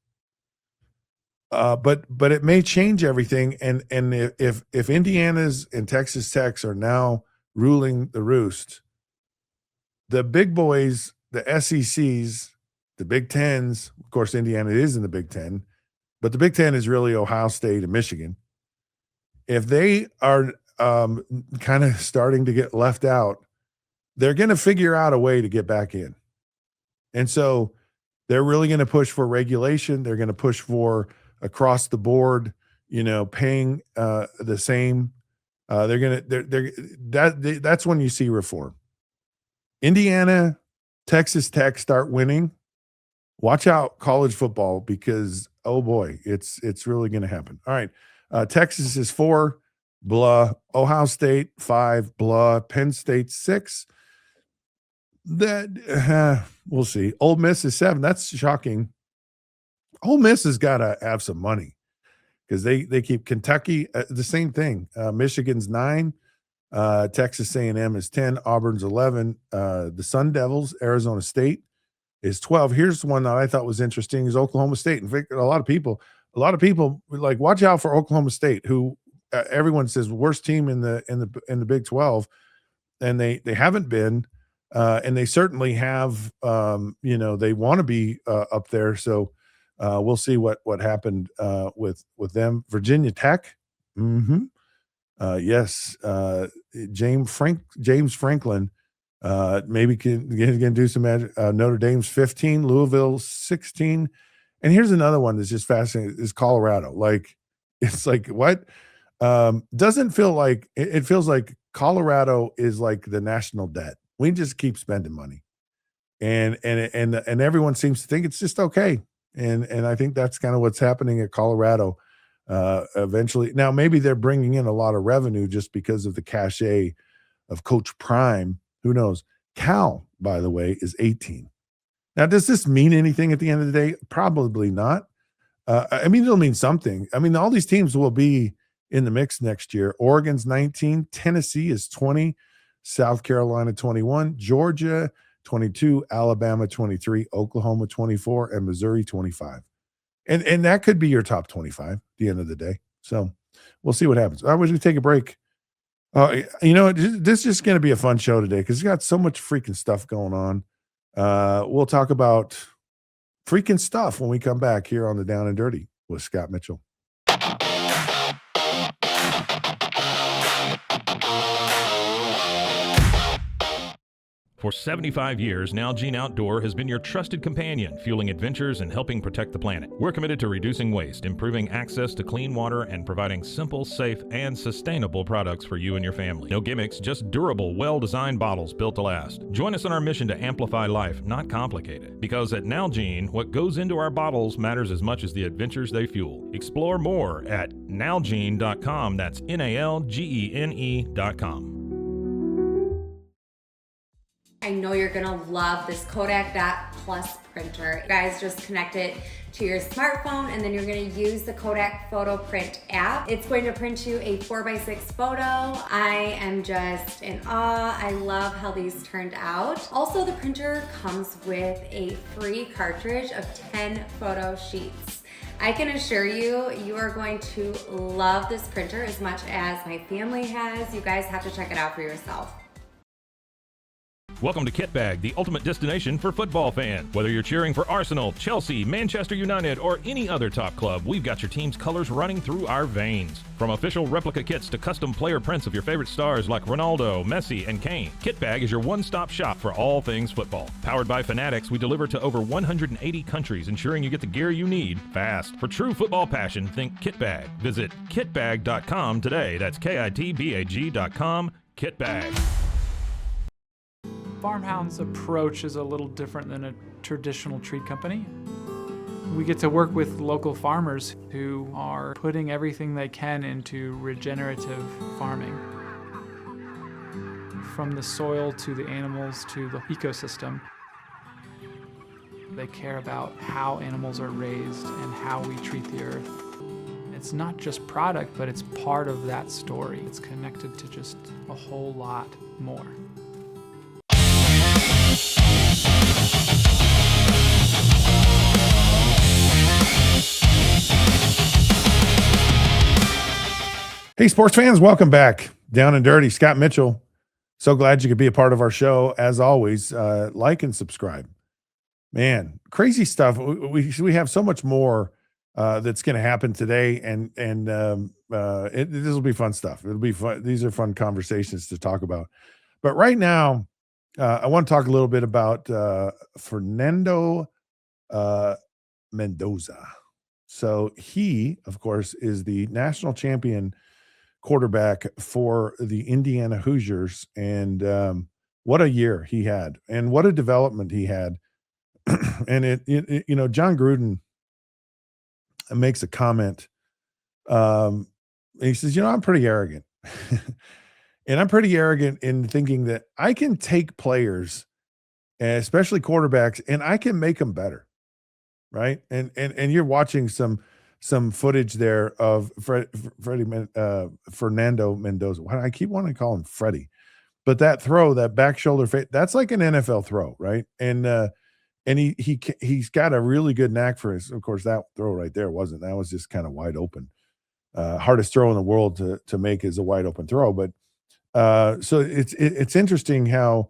But it may change everything. And if Indiana's and Texas Tech's are now ruling the roost, the big boys, the SECs, the Big Tens, of course, Indiana is in the Big Ten, but the Big Ten is really Ohio State and Michigan. If they are kind of starting to get left out, they're going to figure out a way to get back in. And so they're really going to push for regulation. They're going to push for across the board, paying the same. That's when you see reform. Indiana, Texas Tech start winning. Watch out college football, because oh boy, it's really going to happen. All right. Texas is 4, blah. Ohio State 5, blah. Penn State 6. That we'll see. Ole Miss is 7. That's shocking. Ole Miss has got to have some money, because they keep Kentucky the same thing. Michigan's 9. Texas A&M is 10. Auburn's 11. The Sun Devils, Arizona State, is 12. Here's one that I thought was interesting: is Oklahoma State. In fact, a lot of people like, watch out for Oklahoma State, who everyone says worst team in the Big 12, and they haven't been, and they certainly have. They want to be up there. So we'll see what happened with them. Virginia Tech, yes, James Franklin. Maybe can do some magic. Notre Dame's 15, Louisville 16, And here's another one that's just fascinating is Colorado. Like, it's like, what? Doesn't feel like it feels like Colorado is like the national debt. We just keep spending money. And everyone seems to think it's just okay. And I think that's kind of what's happening at Colorado eventually. Now, maybe they're bringing in a lot of revenue just because of the cachet of Coach Prime. Who knows? Cal, by the way, is 18. Now, does this mean anything at the end of the day? Probably not. I mean, it'll mean something. I mean, all these teams will be in the mix next year. Oregon's 19, Tennessee is 20, South Carolina 21, Georgia 22, Alabama 23, Oklahoma 24, and Missouri 25. And that could be your top 25 at the end of the day. So we'll see what happens. I wish we take a break. This is just going to be a fun show today because it's got so much freaking stuff going on. We'll talk about freaking stuff when we come back here on the Down and Dirty with Scott Mitchell. For 75 years, Nalgene Outdoor has been your trusted companion, fueling adventures and helping protect the planet. We're committed to reducing waste, improving access to clean water, and providing simple, safe, and sustainable products for you and your family. No gimmicks, just durable, well-designed bottles built to last. Join us on our mission to amplify life, not complicate it. Because at Nalgene, what goes into our bottles matters as much as the adventures they fuel. Explore more at nalgene.com. That's NALGENE.com. I know you're gonna love this Kodak Dot Plus printer. You guys just connect it to your smartphone and then you're gonna use the Kodak Photo Print app. It's going to print you a 4x6 photo. I am just in awe. I love how these turned out. Also, the printer comes with a free cartridge of 10 photo sheets. I can assure you, you are going to love this printer as much as my family has. You guys have to check it out for yourself. Welcome to Kitbag, the ultimate destination for football fans. Whether you're cheering for Arsenal, Chelsea, Manchester United, or any other top club, we've got your team's colors running through our veins. From official replica kits to custom player prints of your favorite stars like Ronaldo, Messi, and Kane, Kitbag is your one-stop shop for all things football. Powered by Fanatics, we deliver to over 180 countries, ensuring you get the gear you need fast. For true football passion, think Kitbag. Visit kitbag.com today. That's KITBAG.com. Kitbag. Farmhound's approach is a little different than a traditional treat company. We get to work with local farmers who are putting everything they can into regenerative farming. From the soil to the animals to the ecosystem. They care about how animals are raised and how we treat the earth. It's not just product, but it's part of that story. It's connected to just a whole lot more. Hey, sports fans, welcome back. Down and Dirty, Scott Mitchell. So glad you could be a part of our show. As always, like and subscribe. Man, crazy stuff. We have so much more that's going to happen today, and this will be fun stuff. It'll be fun. These are fun conversations to talk about. But right now, I want to talk a little bit about Fernando Mendoza. So he, of course, is the national champion quarterback for the Indiana Hoosiers, and what a year he had, and what a development he had. And John Gruden makes a comment. He says, I'm pretty arrogant. And I'm pretty arrogant in thinking that I can take players, especially quarterbacks, and I can make them better, right? And you're watching some footage there of Fernando Mendoza. Why do I keep wanting to call him Freddie? But that throw, that back shoulder fade, that's like an NFL throw, right? And he's got a really good knack for his. Of course, that throw right there wasn't. That was just kind of wide open. Hardest throw in the world to make is a wide open throw, but. So it's interesting how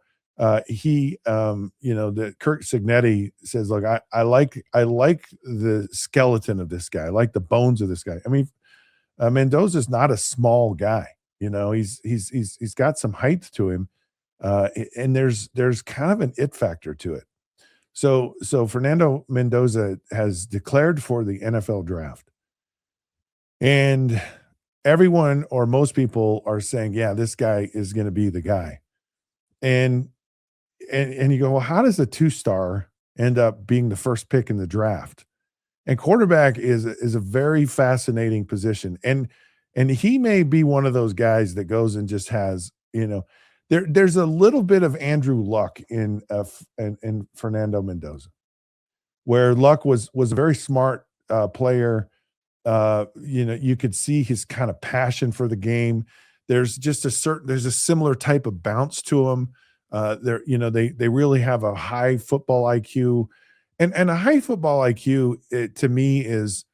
he that Kirk Cignetti says, look, I like the skeleton of this guy. I like the bones of this guy. I mean, Mendoza's not a small guy. He's got some height to him, and there's kind of an it factor to it. So Fernando Mendoza has declared for the NFL draft. And everyone or most people are saying, yeah, this guy is going to be the guy. And you go, well, how does a 2-star end up being the first pick in the draft? And quarterback is a very fascinating position. And he may be one of those guys that goes and just has, there's a little bit of Andrew Luck in Fernando Mendoza, where Luck was a very smart player. You could see his kind of passion for the game. There's just there's a similar type of bounce to him. They really have a high football IQ, and a high football IQ to me is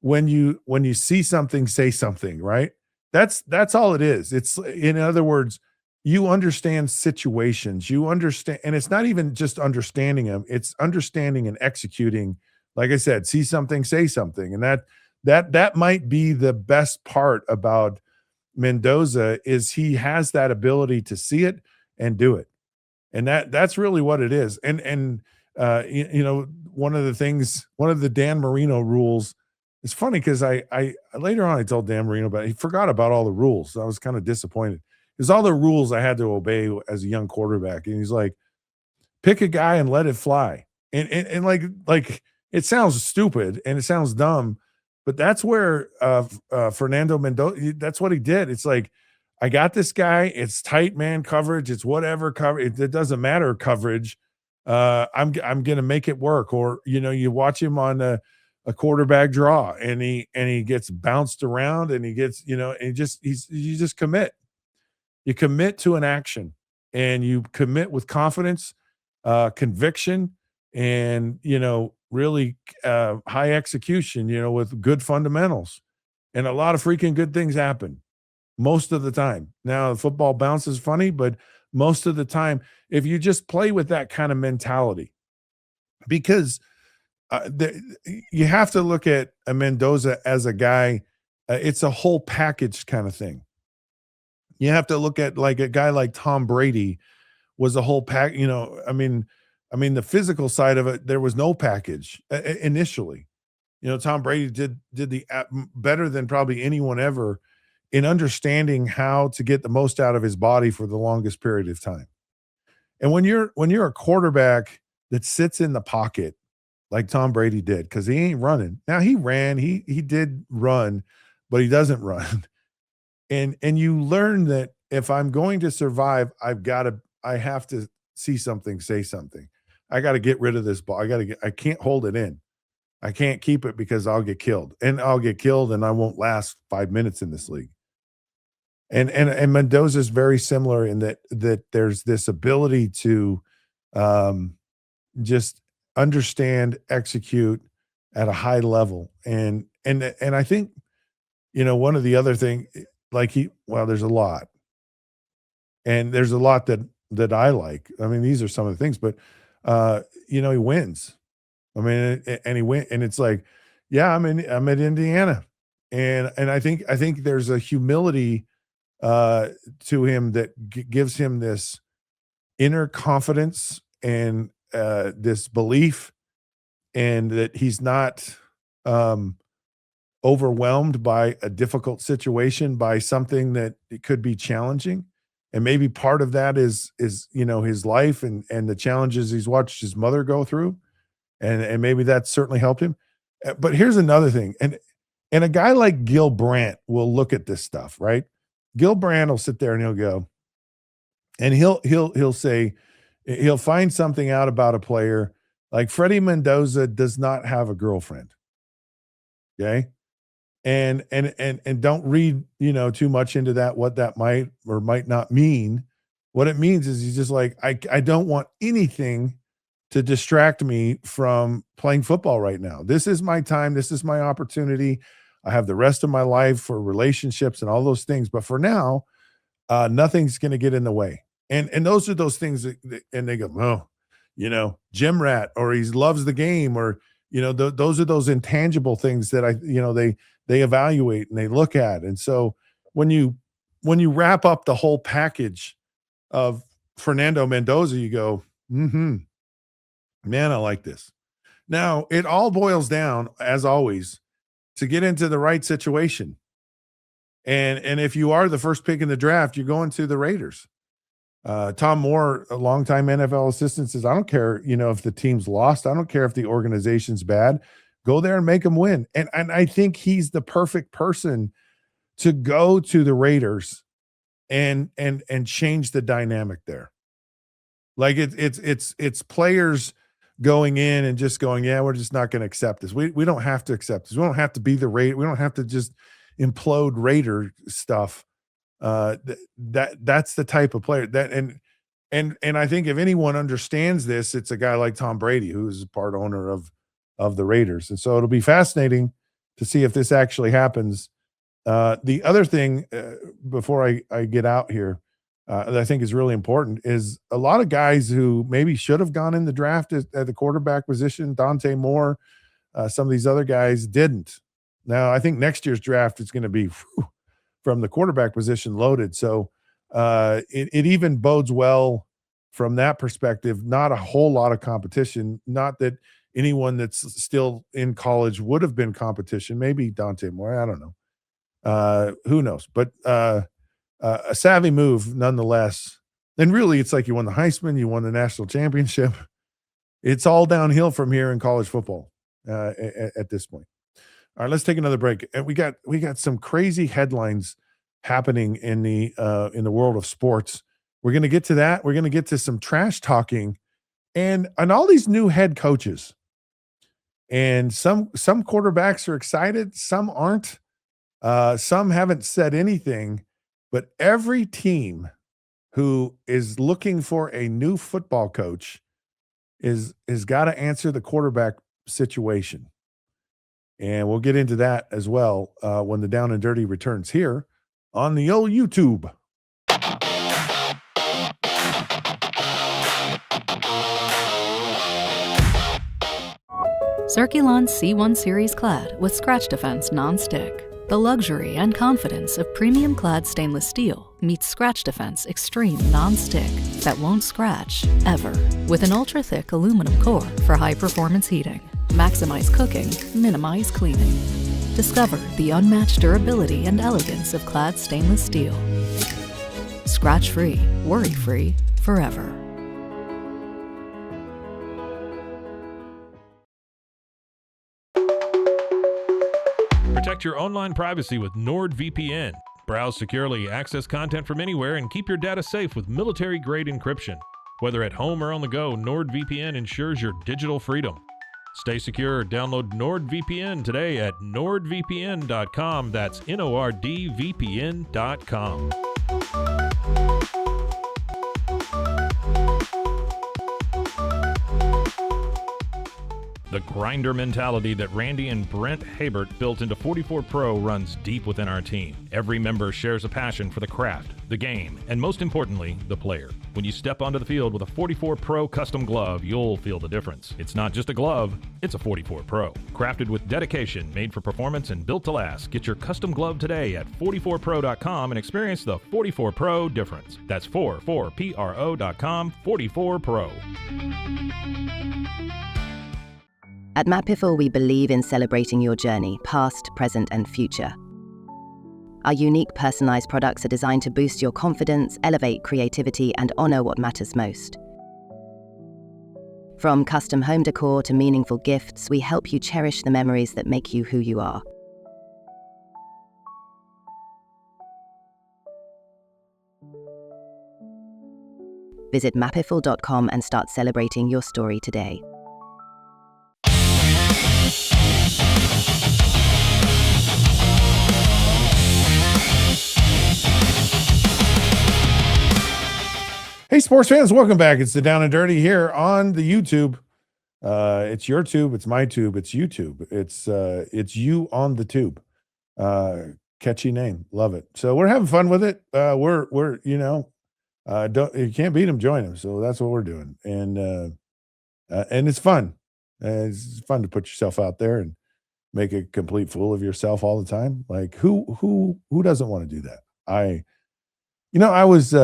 when you see something, say something, right? That's all it is. It's, in other words, you understand situations, you understand, and it's not even just understanding them, it's understanding and executing. Like I said, see something, say something. And that might be the best part about Mendoza, is he has that ability to see it and do it. And that's really what it is. And one of the Dan Marino rules, it's funny because I later on I told Dan Marino, but he forgot about all the rules. So I was kind of disappointed. There's all the rules I had to obey as a young quarterback. And he's like, pick a guy and let it fly. And like it sounds stupid and it sounds dumb, but that's where Fernando Mendoza, that's what he did. It's like, I got this guy. It's tight man coverage. It's whatever coverage. It doesn't matter coverage. I'm going to make it work. Or, you watch him on a quarterback draw and he gets bounced around and he gets, and you just commit. You commit to an action and you commit with confidence, conviction, and, really high execution, with good fundamentals. And a lot of freaking good things happen most of the time. Now, the football bounce is funny, but most of the time, if you just play with that kind of mentality, because you have to look at a Mendoza as a guy, it's a whole package kind of thing. You have to look at like a guy like Tom Brady was a whole pack, I mean, the physical side of it, there was no package initially. Tom Brady did the better than probably anyone ever in understanding how to get the most out of his body for the longest period of time. And when you're a quarterback that sits in the pocket like Tom Brady did, because he ain't running. Now he ran, he did run, but he doesn't run. And you learn that if I'm going to survive, I have to see something, say something. I got to get rid of this ball. I can't hold it in. I can't keep it because I'll get killed. And I'll get killed and I won't last 5 minutes in this league. And Mendoza is very similar in that there's this ability to just understand, execute at a high level. And I think, one of the other thing, there's a lot. And there's a lot that I like. I mean, these are some of the things, but he wins. I mean, and he went, and it's like, yeah, I'm at Indiana. And I think there's a humility to him that gives him this inner confidence and this belief, and that he's not overwhelmed by a difficult situation, by something that it could be challenging. And maybe part of that is his life and the challenges he's watched his mother go through. And maybe that certainly helped him. But here's another thing. And a guy like Gil Brandt will look at this stuff, right? Gil Brandt will sit there and he'll go, and he'll say, he'll find something out about a player. Like Freddie Mendoza does not have a girlfriend. Okay. And don't read, too much into that, what that might or might not mean. What it means is he's just like, I don't want anything to distract me from playing football right now. This is my time. This is my opportunity. I have the rest of my life for relationships and all those things. But for now, nothing's going to get in the way. And those are those things that, and they go, gym rat, or he loves the game, or, those are those intangible things that they evaluate and they look at. And so when you wrap up the whole package of Fernando Mendoza, you go, Man, I like this. Now, it all boils down, as always, to get into the right situation. And if you are the first pick in the draft, you're going to the Raiders. Tom Moore, a longtime NFL assistant, says, I don't care, if the team's lost. I don't care if the organization's bad. Go there and make them win. And I think he's the perfect person to go to the Raiders and change the dynamic there. Like it's players going in and just going, yeah, we're just not going to accept this. We don't have to accept this. We don't have to be the Raider. We don't have to just implode Raider stuff. That's the type of player that, and I think if anyone understands this, it's a guy like Tom Brady, who's a part owner of the Raiders. And so it'll be fascinating to see if this actually happens. The other thing, before I get out here, that I think is really important is a lot of guys who maybe should have gone in the draft at the quarterback position, Dante Moore, some of these other guys didn't. Now, I think next year's draft is going to be from the quarterback position loaded. So it even bodes well from that perspective. Not a whole lot of competition. Not that anyone that's still in college would have been competition. Maybe Dante Moore. I don't know. Who knows? But a savvy move nonetheless. And really, it's like you won the Heisman, you won the national championship. It's all downhill from here in college football at this point. All right, let's take another break. And we got some crazy headlines happening in the world of sports. We're going to get to that. We're going to get to some trash talking and all these new head coaches. And some quarterbacks are excited, some aren't. Some haven't said anything, but every team who is looking for a new football coach is got to answer the quarterback situation. And we'll get into that as well when the Down and Dirty returns here on the old YouTube. Circulon C1 Series Clad with Scratch Defense Non-Stick. The luxury and confidence of premium clad stainless steel meets Scratch Defense Extreme Non-Stick that won't scratch, ever. With an ultra-thick aluminum core for high-performance heating. Maximize cooking, minimize cleaning. Discover the unmatched durability and elegance of clad stainless steel. Scratch-free, worry-free, forever. Protect your online privacy with NordVPN. Browse securely, access content from anywhere, and keep your data safe with military-grade encryption. Whether at home or on the go, NordVPN ensures your digital freedom. Stay secure. Download NordVPN today at nordvpn.com. That's NORDVPN.com. The grinder mentality that Randy and Brent Habert built into 44 Pro runs deep within our team. Every member shares a passion for the craft, the game, and most importantly, the player. When you step onto the field with a 44 Pro custom glove, you'll feel the difference. It's not just a glove, it's a 44 Pro. Crafted with dedication, made for performance, and built to last. Get your custom glove today at 44pro.com and experience the 44 Pro difference. That's 44pro.com, 44 Pro. At Matt Piffle, we believe in celebrating your journey, past, present, and future. Our unique personalized products are designed to boost your confidence, elevate creativity, and honor what matters most. From custom home decor to meaningful gifts, we help you cherish the memories that make you who you are. Visit mattpiffle.com and start celebrating your story today. Hey, sports fans, welcome back. It's the Down and Dirty here on the YouTube. It's your tube, it's my tube, it's YouTube. It's you on the tube. Catchy name, love it. So we're having fun with it. We're don't, you can't beat them, join them. So that's what we're doing, and it's fun. It's fun to put yourself out there and make a complete fool of yourself all the time. Like who doesn't want to do that? I was.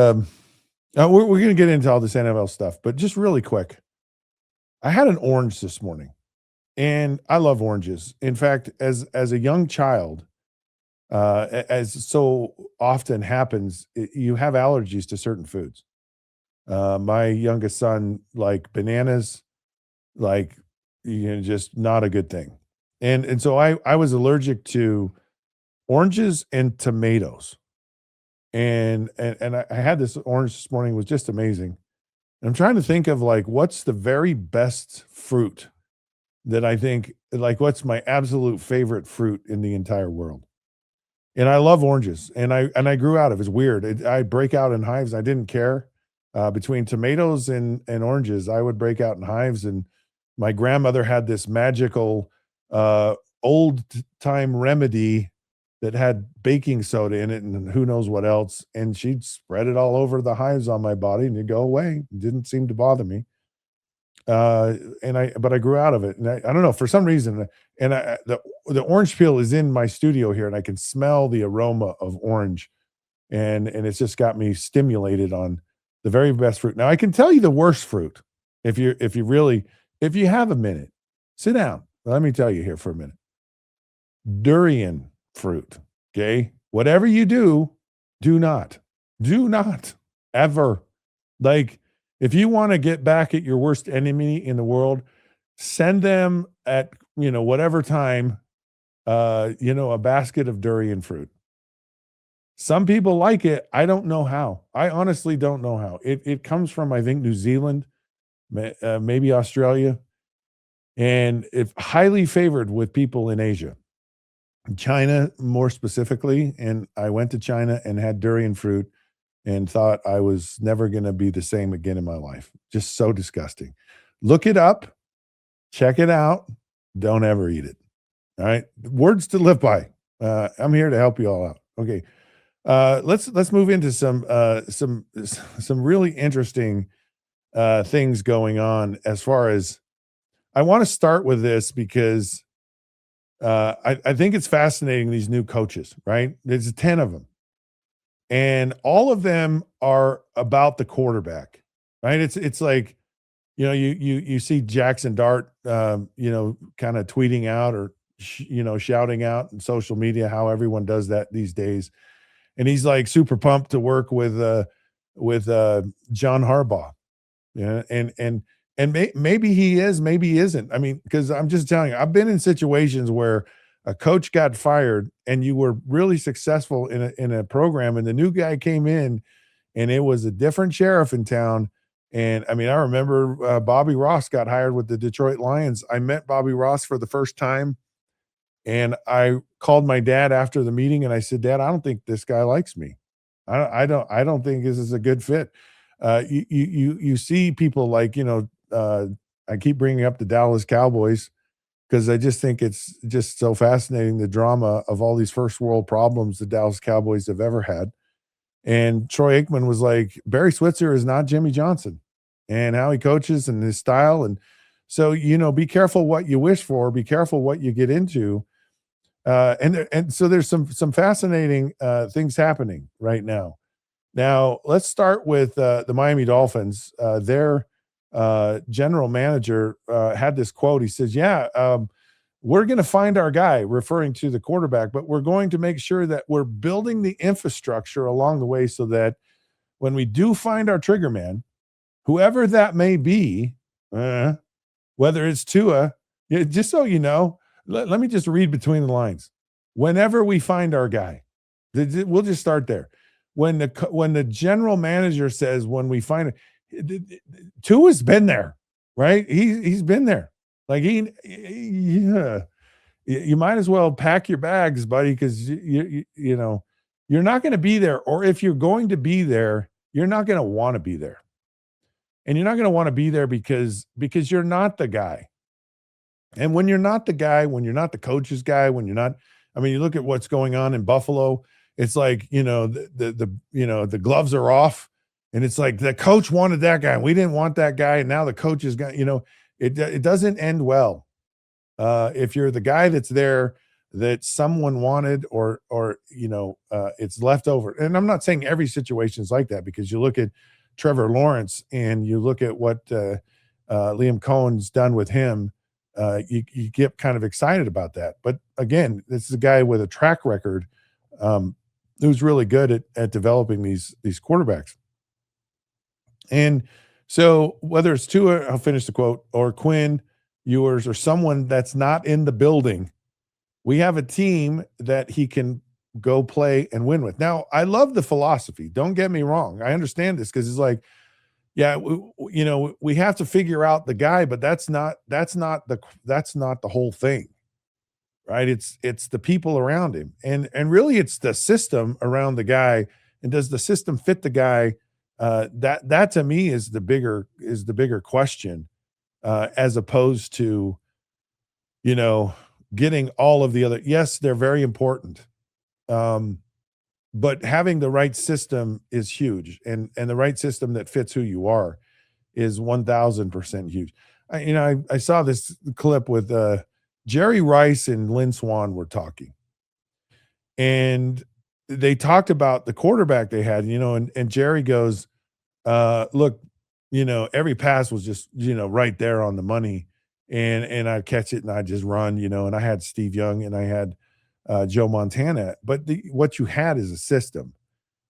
We're going to get into all this NFL stuff, but just really quick, I had an orange this morning, and I love oranges. In fact, as a young child, as so often happens, you have allergies to certain foods. My youngest son, like bananas, like, just not a good thing. And so I was allergic to oranges and tomatoes. And I had this orange this morning. It was just amazing. And I'm trying to think of like what's the very best fruit that I think, like, what's my absolute favorite fruit in the entire world. And I love oranges, and I grew out of it. It's weird. I break out in hives. I didn't care. Between tomatoes and oranges, I would break out in hives. And my grandmother had this magical old time remedy that had baking soda in it and who knows what else. And she'd spread it all over the hives on my body and it'd go away. It didn't seem to bother me. But I grew out of it. And I don't know, for some reason, and the orange peel is in my studio here and I can smell the aroma of orange. And it's just got me stimulated on the very best fruit. Now I can tell you the worst fruit. If you have a minute, sit down. Let me tell you here for a minute. Durian fruit. Okay. Whatever you do not ever, like, if you want to get back at your worst enemy in the world, send them at, whatever time, a basket of durian fruit. Some people like it. I don't know how. I honestly don't know how. It comes from, I think, New Zealand, maybe Australia, and it's highly favored with people in Asia. China, more specifically. And I went to China and had durian fruit and thought I was never going to be the same again in my life. Just so disgusting. Look it up. Check it out. Don't ever eat it. All right. Words to live by. I'm here to help you all out. Okay. Let's move into some really interesting things going on. As far as, I want to start with this because I think it's fascinating, these new coaches, right? There's 10 of them. And all of them are about the quarterback, right? It's like, you see Jackson Dart, kind of tweeting out or, shouting out in social media, how everyone does that these days. And he's like super pumped to work with John Harbaugh. Yeah. And maybe he is, maybe he isn't. I mean, because I'm just telling you, I've been in situations where a coach got fired and you were really successful in a program, and the new guy came in and it was a different sheriff in town. And I mean, I remember Bobby Ross got hired with the Detroit Lions. I met Bobby Ross for the first time, and I called my dad after the meeting and I said, Dad, I don't think this guy likes me. I don't think this is a good fit. You see people like, I keep bringing up the Dallas Cowboys because I just think it's just so fascinating, the drama of all these first world problems the Dallas Cowboys have ever had. And Troy Aikman was like, Barry Switzer is not Jimmy Johnson, and how he coaches and his style. And so, be careful what you wish for, be careful what you get into. And so there's some fascinating things happening right now. Now, let's start with the Miami Dolphins. Their general manager had this quote. He says, we're going to find our guy, referring to the quarterback, but we're going to make sure that we're building the infrastructure along the way so that when we do find our trigger man, whoever that may be, whether it's Tua, just so you know, let me just read between the lines. Whenever we find our guy, we'll just start there. When the general manager says, when we find it, Tua's been there, right? He's been there. Like you might as well pack your bags, buddy, because you're not going to be there. Or if you're going to be there, you're not going to want to be there. And you're not going to want to be there because you're not the guy. And when you're not the guy, when you're not the coach's guy, when you're not, I mean, you look at what's going on in Buffalo. It's like, the gloves are off, and it's like the coach wanted that guy and we didn't want that guy. And now the coach is got, it doesn't end well. If you're the guy that's there that someone wanted or it's left over. And I'm not saying every situation is like that, because you look at Trevor Lawrence and you look at what Liam Cohen's done with him, you get kind of excited about that. But again, this is a guy with a track record who's really good at developing these quarterbacks. And so whether it's Tua, I'll finish the quote, or Quinn Ewers, or someone that's not in the building, we have a team that he can go play and win with. Now, I love the philosophy. Don't get me wrong. I understand this because it's like, yeah, we have to figure out the guy, but that's not the whole thing, right? It's the people around him, and really it's the system around the guy. And does the system fit the guy? That to me is the bigger question, as opposed to, getting all of the other. Yes, they're very important. But having the right system is huge, and the right system that fits who you are is 1000% huge. I saw this clip with Jerry Rice and Lynn Swann were talking, and they talked about the quarterback they had, and Jerry goes, look, every pass was just, right there on the money, and I'd catch it and I'd just run, and I had Steve Young and I had Joe Montana, but what you had is a system,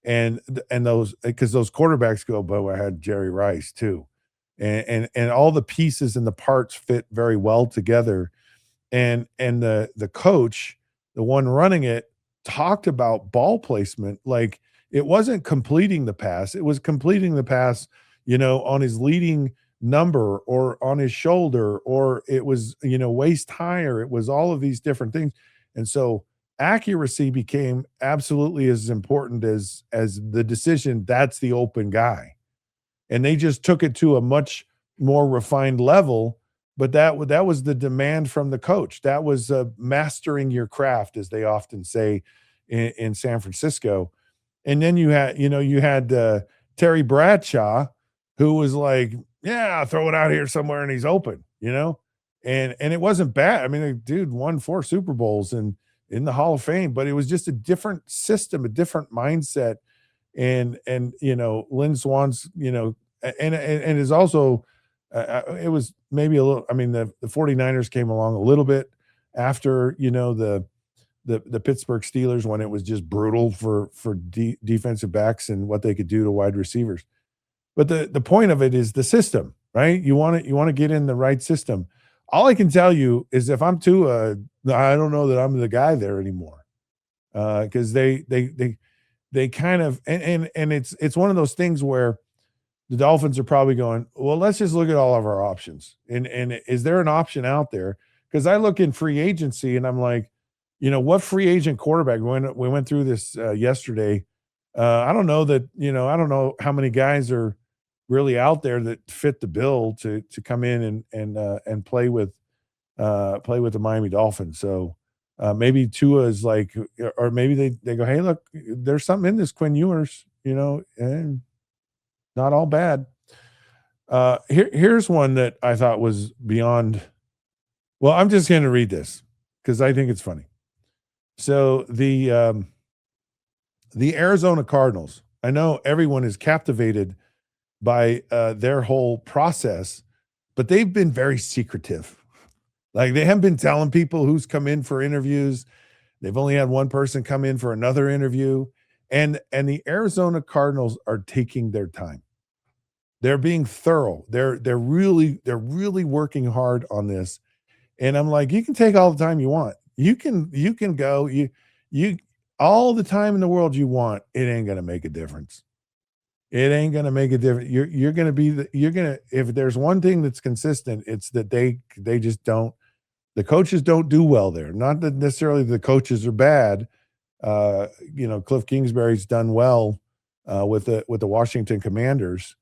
and those, because those quarterbacks go, but I had Jerry Rice too, and all the pieces and the parts fit very well together, and the coach, the one running it, talked about ball placement, like it wasn't completing the pass, it was completing the pass, on his leading number or on his shoulder, or it was, waist higher, it was all of these different things. And so accuracy became absolutely as important as the decision, that's the open guy. And they just took it to a much more refined level, but that was the demand from the coach. That was mastering your craft, as they often say in San Francisco. And then you had Terry Bradshaw, who was like, yeah, I'll throw it out here somewhere and he's open, and it wasn't bad. I mean, the dude won 4 Super Bowls and in the Hall of Fame, but it was just a different system, a different mindset. And Lynn Swann's, and is also, it was maybe a little, I mean, the 49ers came along a little bit after, the Pittsburgh Steelers, when it was just brutal for defensive backs and what they could do to wide receivers. But the point of it is the system, right? You want to get in the right system. All I can tell you is if I'm Tua, I don't know that I'm the guy there anymore, because they kind of, and it's one of those things where the Dolphins are probably going, well, let's just look at all of our options, and is there an option out there? Because I look in free agency and I'm like, what free agent quarterback? We went through this yesterday. I don't know that, I don't know how many guys are really out there that fit the bill to come in and play with the Miami Dolphins. So maybe Tua is like, or maybe they go, hey, look, there's something in this Quinn Ewers, and not all bad. Here's one that I thought was beyond. Well, I'm just going to read this because I think it's funny. So the Arizona Cardinals, I know everyone is captivated by their whole process, but they've been very secretive. Like, they haven't been telling people who's come in for interviews. They've only had one person come in for another interview, and the Arizona Cardinals are taking their time. They're being thorough. They're really working hard on this. And I'm like, you can take all the time you want. You can go, you all the time in the world you want. It ain't going to make a difference. It ain't going to make a difference. You're going to if there's one thing that's consistent, it's that they just don't, the coaches don't do well there. Not that necessarily the coaches are bad. Cliff Kingsbury's done well with the Washington Commanders,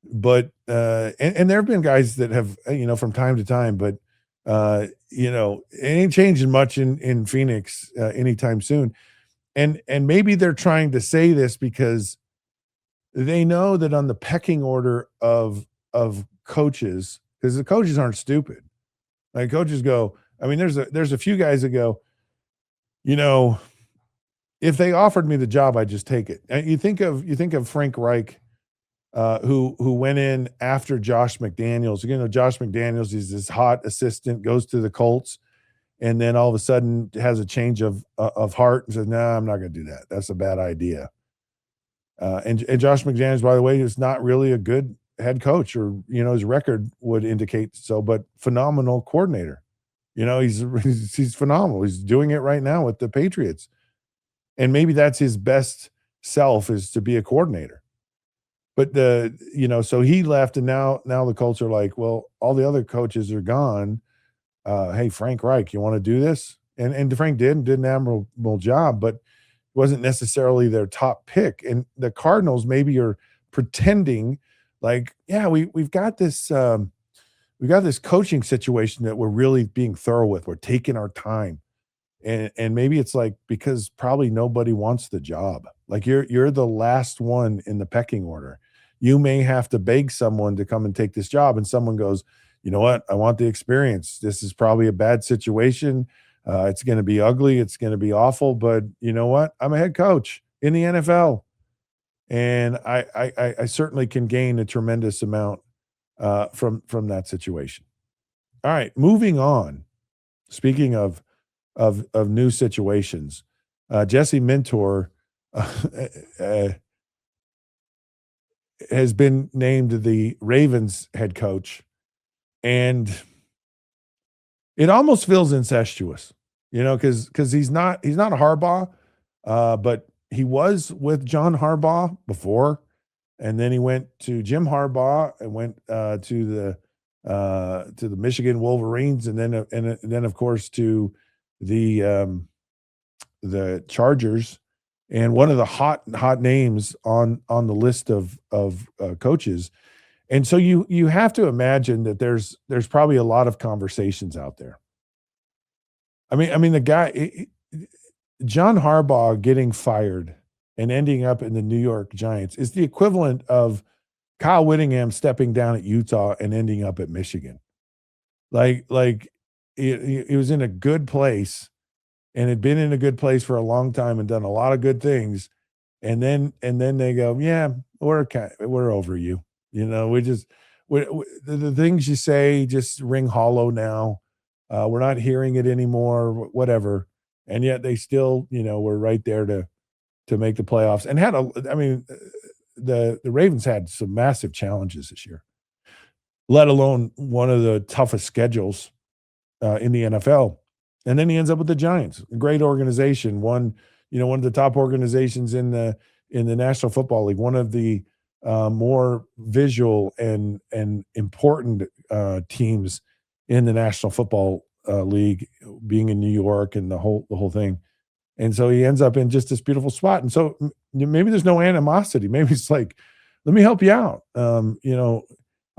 but and there have been guys that have, from time to time, but it ain't changing much in Phoenix anytime soon. And maybe they're trying to say this because they know that on the pecking order of coaches, because the coaches aren't stupid. Like, coaches go, I mean, there's a few guys that go, if they offered me the job, I'd just take it. And you think of Frank Reich who went in after Josh McDaniels. You know, Josh McDaniels is this hot assistant, goes to the Colts, and then all of a sudden has a change of heart and says, "No, I'm not going to do that. That's a bad idea." And Josh McDaniels, by the way, is not really a good head coach, or his record would indicate so, but phenomenal coordinator. He's phenomenal. He's doing it right now with the Patriots, and maybe that's his best self, is to be a coordinator. But so he left, and now the Colts are like, well, all the other coaches are gone. Hey, Frank Reich, you want to do this? And Frank did an admirable job, but wasn't necessarily their top pick. And the Cardinals maybe are pretending like, yeah, we've got this coaching situation that we're really being thorough with. We're taking our time. And maybe it's like, because probably nobody wants the job. Like you're the last one in the pecking order. You may have to beg someone to come and take this job, and someone goes, you know what? I want the experience. This is probably a bad situation. It's going to be ugly. It's going to be awful. But you know what? I'm a head coach in the NFL, and I certainly can gain a tremendous amount from that situation. All right, moving on. Speaking of new situations, Jesse Minter has been named the Ravens head coach, and it almost feels incestuous, because he's not a Harbaugh, but he was with John Harbaugh before, and then he went to Jim Harbaugh and went to the Michigan Wolverines, and then of course to the Chargers, and one of the hot names on the list of coaches. And so you have to imagine that there's probably a lot of conversations out there. I mean the guy, John Harbaugh, getting fired and ending up in the New York Giants is the equivalent of Kyle Whittingham stepping down at Utah and ending up at Michigan. Like he was in a good place and had been in a good place for a long time and done a lot of good things, and then they go, yeah, we're over you. The things you say just ring hollow now. We're not hearing it anymore, whatever. And yet they still, were right there to make the playoffs, and the Ravens had some massive challenges this year, let alone one of the toughest schedules in the NFL. And then he ends up with the Giants, a great organization, one of the top organizations in the National Football League, one of the more visual and important teams in the National Football League, being in New York and the whole thing. And so he ends up in just this beautiful spot. And so maybe there's no animosity. Maybe it's like, let me help you out. I'll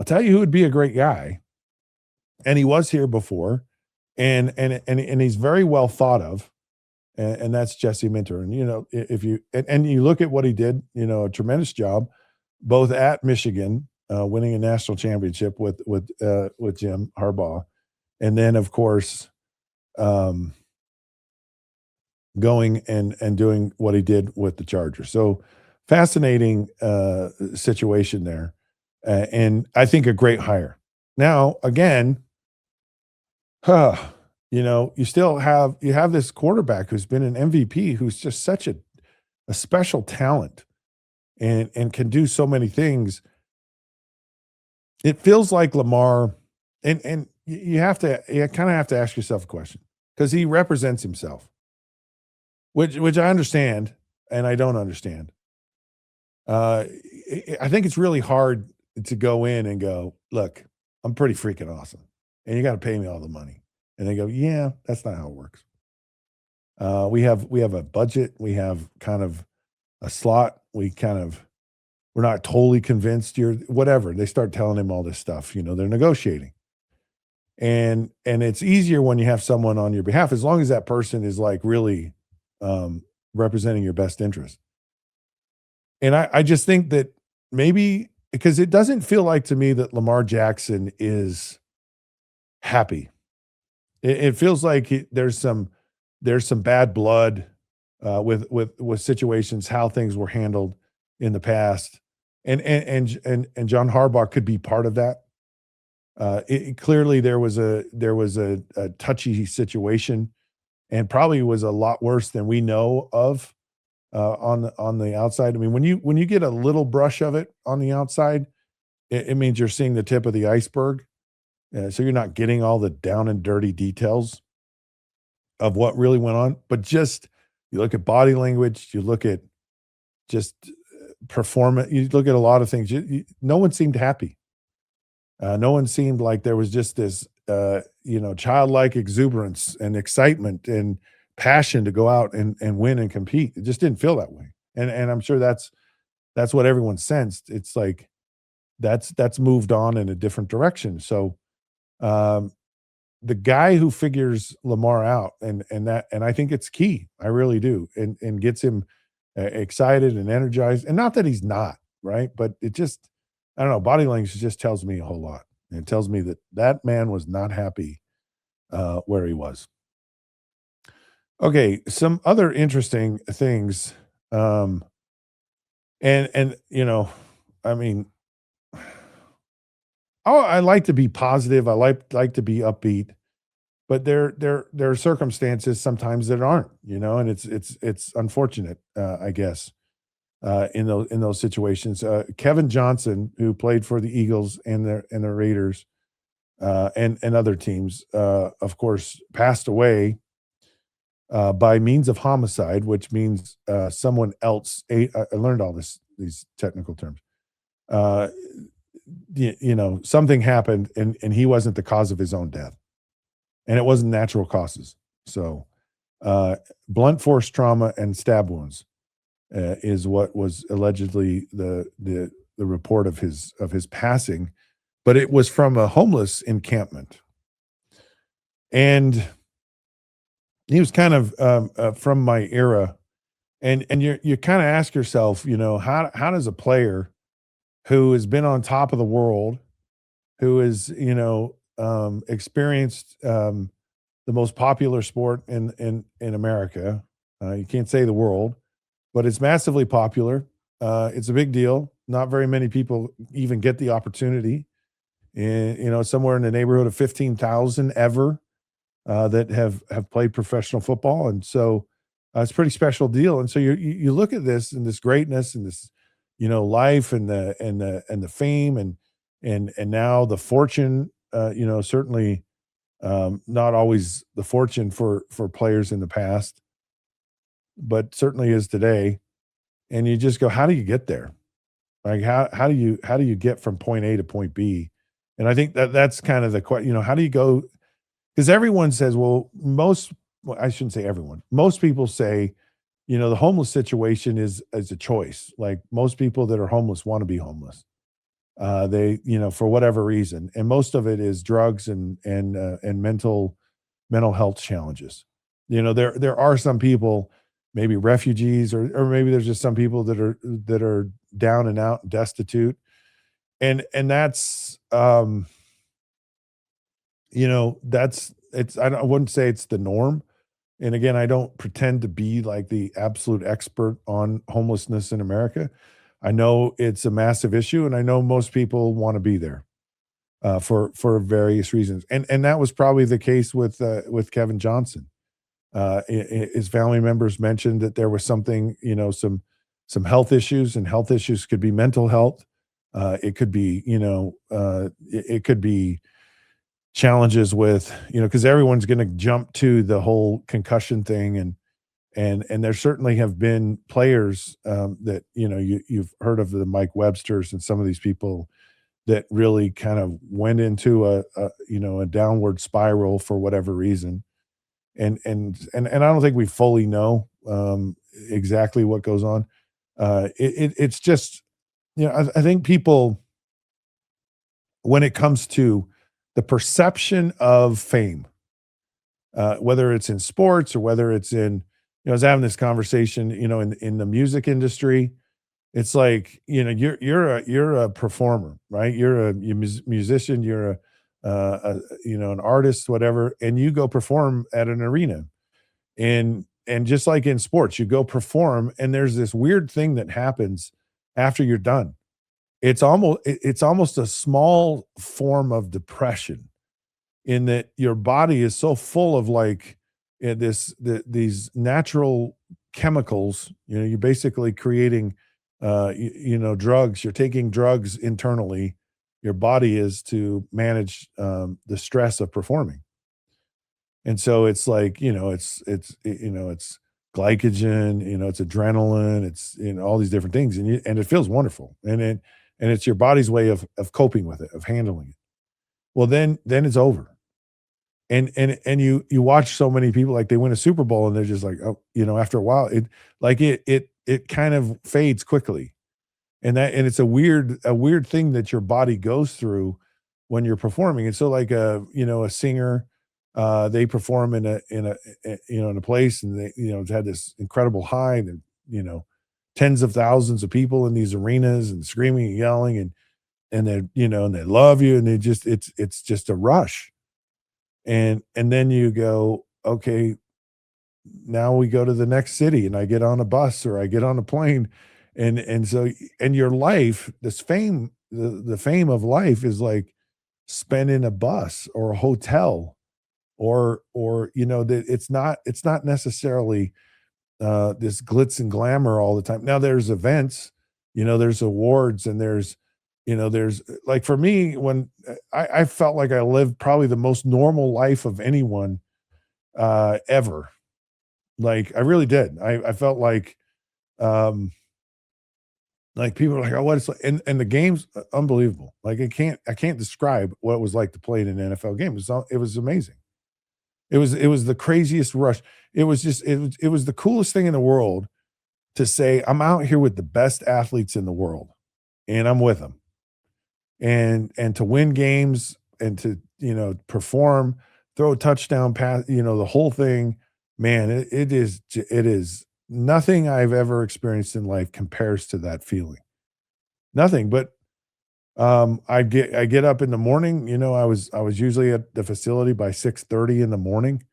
tell you who would be a great guy. And he was here before, and he's very well thought of. And that's Jesse Minter. And, if you look at what he did, a tremendous job, both at Michigan, winning a national championship with Jim Harbaugh. And then, of course, going and doing what he did with the Chargers. So fascinating situation there. And I think a great hire. Now, again, you still have this quarterback who's been an MVP, who's just such a special talent and can do so many things. It feels like Lamar, and you kind of have to ask yourself a question, because he represents himself, which I understand and I don't understand. I think it's really hard to go in and go, look, I'm pretty freaking awesome, and you got to pay me all the money. And they go, yeah, that's not how it works. We have a budget. We have kind of a slot. We're not totally convinced you're whatever. They start telling him all this stuff. They're negotiating. And it's easier when you have someone on your behalf, as long as that person is like really representing your best interest. And I just think that maybe, because it doesn't feel like to me that Lamar Jackson is happy. It feels like there's some bad blood with situations, how things were handled in the past. and John Harbaugh could be part of that. Clearly there was a touchy situation, and probably was a lot worse than we know of on the outside. I mean, when you get a little brush of it on the outside, it means you're seeing the tip of the iceberg. So you're not getting all the down and dirty details of what really went on. But just you look at body language, you look at just performance, you look at a lot of things. No one seemed happy. No one seemed like there was just this, childlike exuberance and excitement and passion to go out and win and compete. It just didn't feel that way. And I'm sure that's what everyone sensed. It's like that's moved on in a different direction. So the guy who figures Lamar out and I think it's key. I really do. And gets him excited and energized. And not that he's not, right? But it just, I don't know, body language just tells me a whole lot. And it tells me that man was not happy where he was. Okay, some other interesting things. I mean, I like to be positive. I like to be upbeat, but there are circumstances sometimes that aren't, and it's unfortunate, I guess, in those situations. Kevin Johnson, who played for the Eagles and the Raiders, and other teams, of course, passed away by means of homicide, which means someone else. I learned all these technical terms. Something happened, and he wasn't the cause of his own death, and it wasn't natural causes. So, blunt force trauma and stab wounds is what was allegedly the report of his passing, but it was from a homeless encampment, and he was kind of from my era, and you kind of ask yourself, how does a player who has been on top of the world, who is experienced the most popular sport in America, you can't say the world, but it's massively popular. It's a big deal. Not very many people even get the opportunity. And, somewhere in the neighborhood of 15,000 ever that have played professional football. And so it's a pretty special deal. And so you look at this and this greatness and this, life and the fame and now the fortune, certainly not always the fortune for players in the past, but certainly is today. And you just go, how do you get there? Like how do you get from point A to point B? And I think that's kind of the question, how do you go? Because everyone says, I shouldn't say everyone. Most people say, the homeless situation is a choice. Like most people that are homeless want to be homeless. They, for whatever reason, and most of it is drugs and mental health challenges. There are some people, maybe refugees, or maybe there's just some people that are down and out, destitute, and that's I wouldn't say it's the norm. And again, I don't pretend to be like the absolute expert on homelessness in America. I know it's a massive issue, and I know most people want to be there for various reasons. And that was probably the case with Kevin Johnson. His family members mentioned that there was something, some health issues, and health issues could be mental health. It could be, it could be challenges with, because everyone's going to jump to the whole concussion thing, and there certainly have been players that you've heard of, the Mike Websters and some of these people that really kind of went into a downward spiral for whatever reason, and I don't think we fully know exactly what goes on. It's just, I think people, when it comes to the perception of fame, whether it's in sports or whether it's in, I was having this conversation, in the music industry, it's like, you're a performer, right? You're a musician, you're an artist, whatever, and you go perform at an arena, and just like in sports, you go perform, and there's this weird thing that happens after you're done. it's almost a small form of depression, in that your body is so full of like these natural chemicals. You're basically creating drugs. You're taking drugs internally. Your body is to manage the stress of performing. And so it's like, it's glycogen, it's adrenaline, it's all these different things, and it feels wonderful, and it's your body's way of coping with it, of handling it. Well, then it's over, and you watch so many people, like, they win a Super Bowl and they're just like, oh, after a while it kind of fades quickly, and it's a weird thing that your body goes through when you're performing. And so, like, a singer, they perform in a place, and they had this incredible high, and tens of thousands of people in these arenas, and screaming and yelling, and they love you, and it's just a rush. And then you go, okay, now we go to the next city, and I get on a bus or I get on a plane, and so, and your life, this fame, the fame of life is like spent in a bus or a hotel, or that it's not necessarily this glitz and glamour all the time. Now there's events, there's awards, and there's like, for me, when I felt like I lived probably the most normal life of anyone ever. Like, I really did. I felt like people are like, oh, what it's like, and the game's unbelievable. Like, I can't describe what it was like to play in an NFL game. It was amazing. It was the craziest rush. It was the coolest thing in the world to say, I'm out here with the best athletes in the world, and I'm with them. And to win games, and to, perform, throw a touchdown pass, the whole thing, man, it is nothing I've ever experienced in life compares to that feeling. Nothing. But I get up in the morning, I was usually at the facility by 6:30 in the morning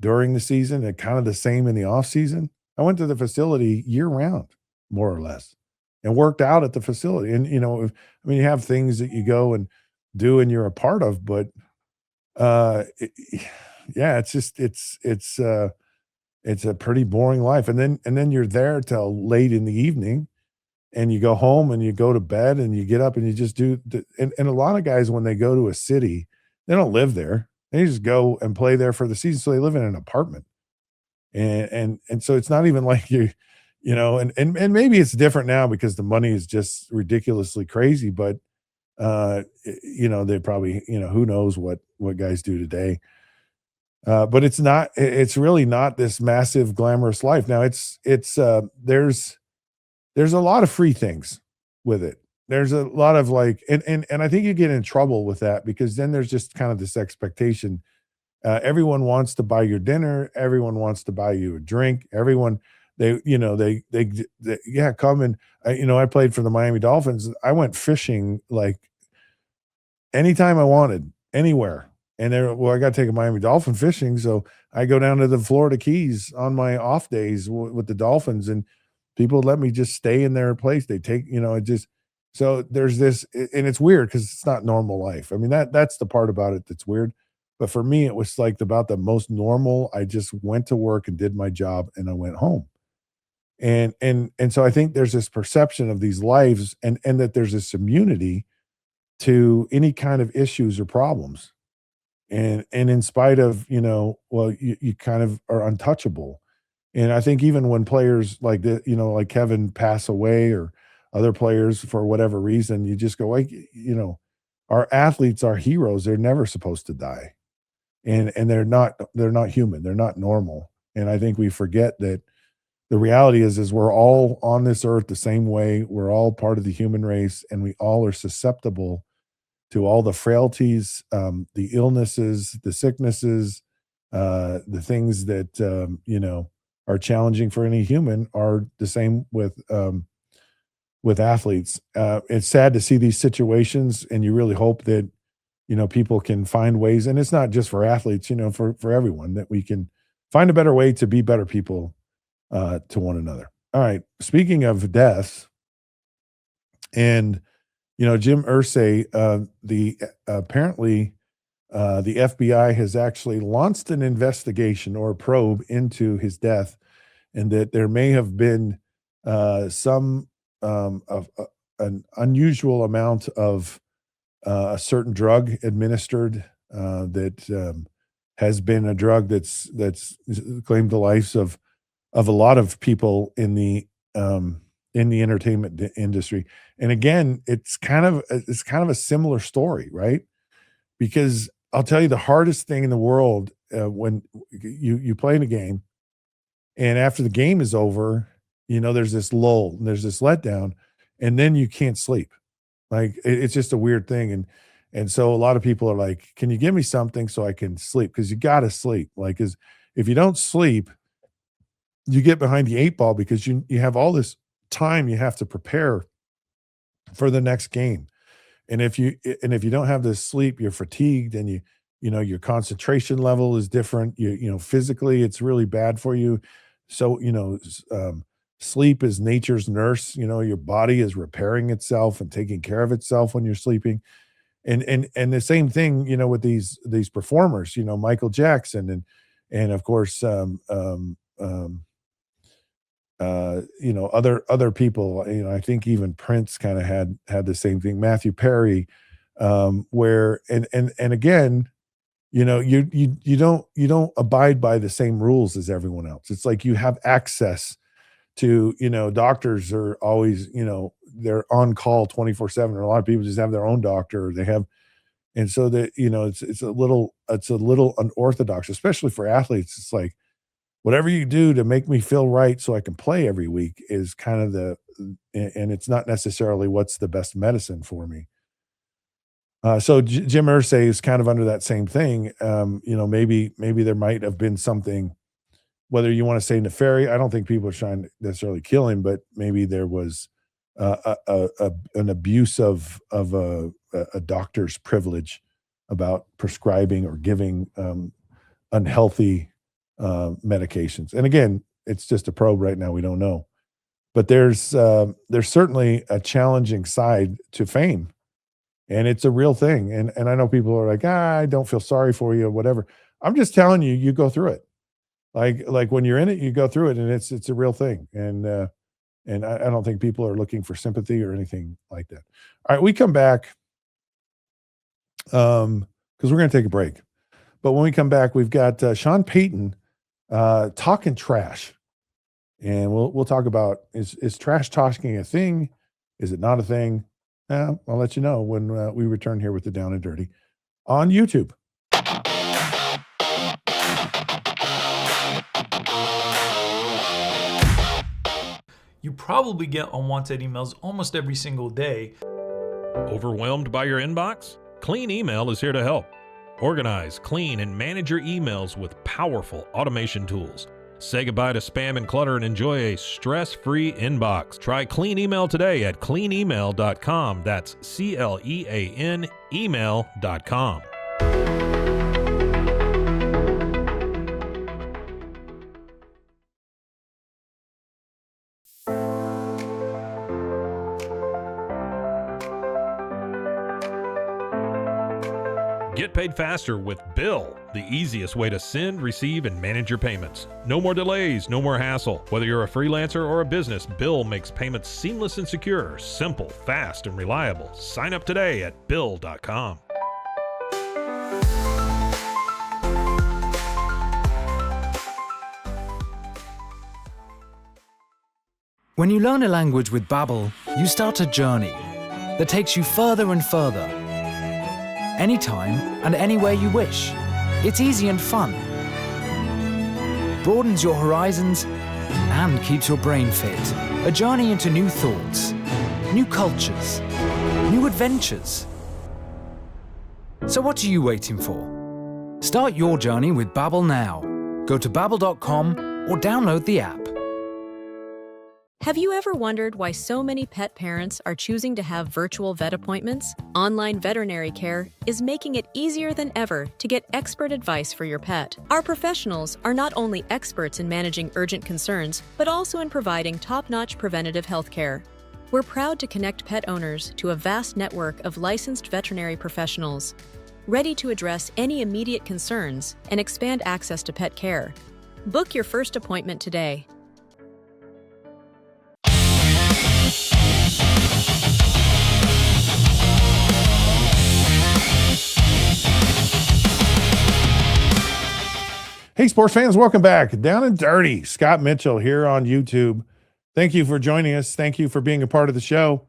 during the season, and kind of the same in the off season. I went to the facility year round, more or less, and worked out at the facility. And, you have things that you go and do and you're a part of, but yeah, it's a pretty boring life. And then you're there till late in the evening, and you go home and you go to bed, and you get up and you just do and a lot of guys, when they go to a city, they don't live there. They just go and play there for the season. So they live in an apartment. And so it's not even like and maybe it's different now because the money is just ridiculously crazy, but they probably, who knows what guys do today. But it's really not this massive glamorous life. Now there's a lot of free things with it. There's a lot of, like, and I think you get in trouble with that, because then there's just kind of this expectation. Everyone wants to buy your dinner. Everyone wants to buy you a drink. Everyone, they come and, I played for the Miami Dolphins. I went fishing like anytime I wanted, anywhere. And I got to take a Miami Dolphin fishing. So I go down to the Florida Keys on my off days with the Dolphins, and people let me just stay in their place. They take, so there's this, and it's weird because it's not normal life. I mean, that's the part about it that's weird. But for me, it was like about the most normal. I just went to work and did my job, and I went home. And so I think there's this perception of these lives, and that there's this immunity to any kind of issues or problems. And in spite of, you kind of are untouchable. And I think even when players like like Kevin pass away, or other players for whatever reason, you just go, like, our athletes are heroes. They're never supposed to die. And they're not human. They're not normal. And I think we forget that the reality is we're all on this earth the same way. We're all part of the human race, and we all are susceptible to all the frailties, the illnesses, the sicknesses, the things that, are challenging for any human, are the same with athletes. It's sad to see these situations, and you really hope that, people can find ways, and it's not just for athletes, for everyone, that we can find a better way to be better people to one another. All right. Speaking of death, and Jim Irsay, apparently the FBI has actually launched an investigation or a probe into his death, and that there may have been some of an unusual amount of a certain drug administered that has been a drug that's claimed the lives of a lot of people in the entertainment industry. And again, it's kind of a similar story, right? Because I'll tell you, the hardest thing in the world when you play in a game, and after the game is over, there's this lull and there's this letdown, and then you can't sleep. Like it's just a weird thing, and so a lot of people are like, "Can you give me something so I can sleep?" Because you got to sleep. Like, if you don't sleep, you get behind the eight ball, because you have all this time you have to prepare for the next game. And if you don't have this sleep, you're fatigued, and your concentration level is different. Physically, it's really bad for you. So, sleep is nature's nurse. Your body is repairing itself and taking care of itself when you're sleeping. And the same thing, with these performers, Michael Jackson and of course, other people, I think even Prince kind of had the same thing, Matthew Perry, where, and again, you don't abide by the same rules as everyone else. It's like you have access to, doctors are always, they're on call 24/7, or a lot of people just have their own doctor, or they have, and so that, it's a little unorthodox, especially for athletes. It's like, whatever you do to make me feel right so I can play every week is kind of and it's not necessarily what's the best medicine for me. So Jim Irsay is kind of under that same thing. Maybe there might have been something, whether you want to say nefarious. I don't think people are trying to necessarily kill him, but maybe there was an abuse of a doctor's privilege about prescribing or giving unhealthy medications. And again, it's just a probe right now. We don't know, but there's certainly a challenging side to fame, and it's a real thing. And I know people are like, I don't feel sorry for you or whatever. I'm just telling you, you go through it. Like when you're in it, you go through it, and it's a real thing. And I don't think people are looking for sympathy or anything like that. All right, we come back because we're going to take a break. But when we come back, we've got Sean Payton talking trash, and we'll talk about, is trash talking a thing? Is it not a thing? I'll let you know when we return here with the Down and Dirty on YouTube. You probably get unwanted emails almost every single day. Overwhelmed by your inbox? Clean Email is here to help. Organize, clean, and manage your emails with powerful automation tools. Say goodbye to spam and clutter and enjoy a stress-free inbox. Try Clean Email today at cleanemail.com. That's CLEAN email.com. Get paid faster with Bill, the easiest way to send, receive, and manage your payments. No more delays, no more hassle. Whether you're a freelancer or a business, Bill makes payments seamless and secure, simple, fast, and reliable. Sign up today at Bill.com. When you learn a language with Babbel, you start a journey that takes you further and further. Anytime and anywhere you wish. It's easy and fun. Broadens your horizons and keeps your brain fit. A journey into new thoughts, new cultures, new adventures. So what are you waiting for? Start your journey with Babbel now. Go to babbel.com or download the app. Have you ever wondered why so many pet parents are choosing to have virtual vet appointments? Online veterinary care is making it easier than ever to get expert advice for your pet. Our professionals are not only experts in managing urgent concerns, but also in providing top-notch preventative health care. We're proud to connect pet owners to a vast network of licensed veterinary professionals, ready to address any immediate concerns and expand access to pet care. Book your first appointment today. Hey, sports fans, welcome back. Down and Dirty, Scott Mitchell here on YouTube. Thank you for joining us. Thank you for being a part of the show.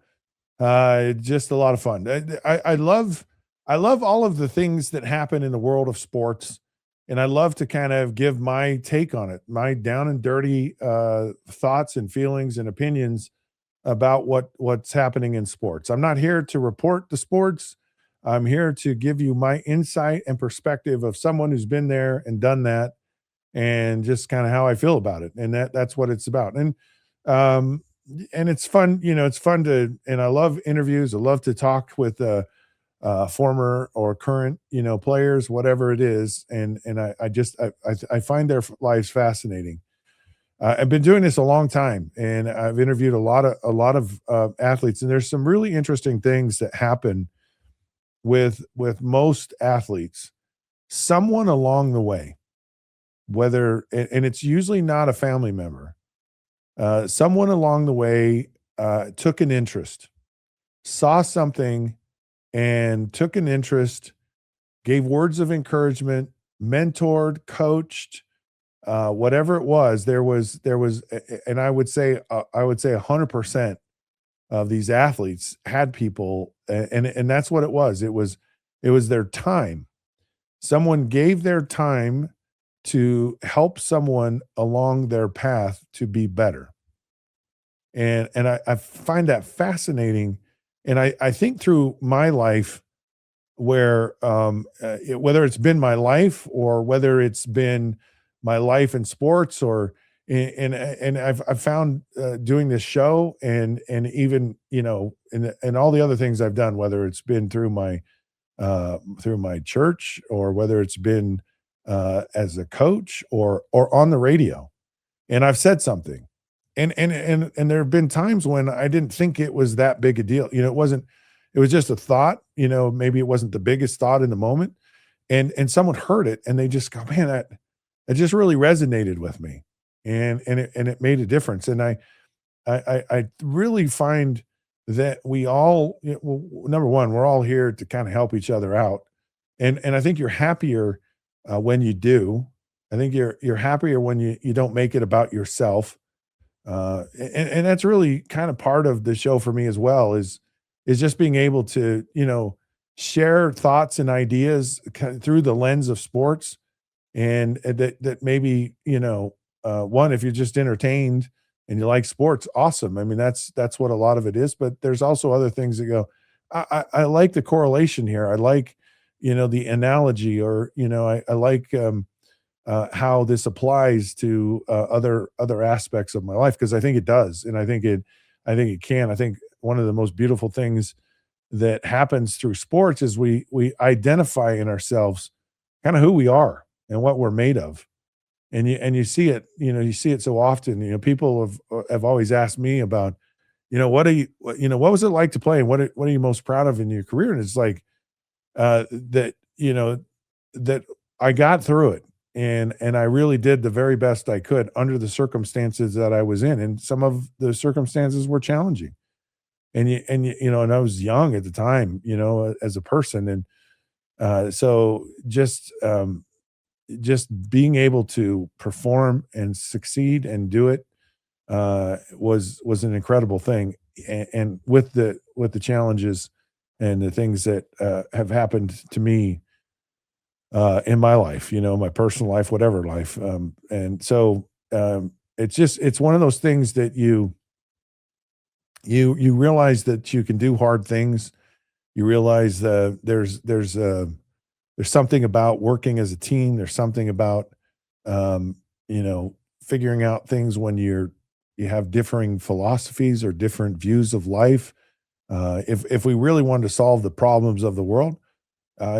Just a lot of fun. I love all of the things that happen in the world of sports, and I love to kind of give my take on it, my down and dirty thoughts and feelings and opinions about what's happening in sports. I'm not here to report the sports. I'm here to give you my insight and perspective of someone who's been there and done that, and just kind of how I feel about it. And that's what it's about. And it's fun, it's fun and I love interviews. I love to talk with former or current, players, whatever it is. And I find their lives fascinating. I've been doing this a long time, and I've interviewed a lot of athletes, and there's some really interesting things that happen with most athletes. Someone along the way, and it's usually not a family member, someone along the way took an interest, saw something and took an interest, gave words of encouragement, mentored, coached, whatever it was. There was, and I would say 100% of these athletes had people, and that's what it was. It was their time. Someone gave their time to help someone along their path to be better. And I find that fascinating. And I think through my life, where whether it's been my life or whether it's been my life in sports, and I've found doing this show and even and all the other things I've done, whether it's been through my church or whether it's been as a coach or on the radio, and I've said something, and there have been times when I didn't think it was that big a deal. It was just a thought. Maybe it wasn't the biggest thought in the moment, and someone heard it and they just go, man, that just really resonated with me. And it made a difference. And I really find that we all, number one, we're all here to kind of help each other out. And I think you're happier when you do. I think you're happier when you don't make it about yourself. And that's really kind of part of the show for me as well, is just being able to, share thoughts and ideas through the lens of sports. And that maybe, one, if you're just entertained and you like sports, awesome. I mean, that's what a lot of it is, but there's also other things that go, I like the correlation here. I like, the analogy, or, I like how this applies to other aspects of my life, because I think it does. And I think it can. I think one of the most beautiful things that happens through sports is we identify in ourselves kind of who we are and what we're made of. And you see it, you see it so often. People have always asked me about, what was it like to play, and what are you most proud of in your career? And it's like that I got through it, and I really did the very best I could under the circumstances that I was in, and some of the circumstances were challenging. And I was young at the time, as a person, and so just being able to perform and succeed and do it was an incredible thing. And with the challenges and the things that have happened to me in my life, my personal life, whatever life. And so it's one of those things that you realize that you can do hard things. You realize there's something about working as a team. There's something about, figuring out things when you have differing philosophies or different views of life. If we really wanted to solve the problems of the world,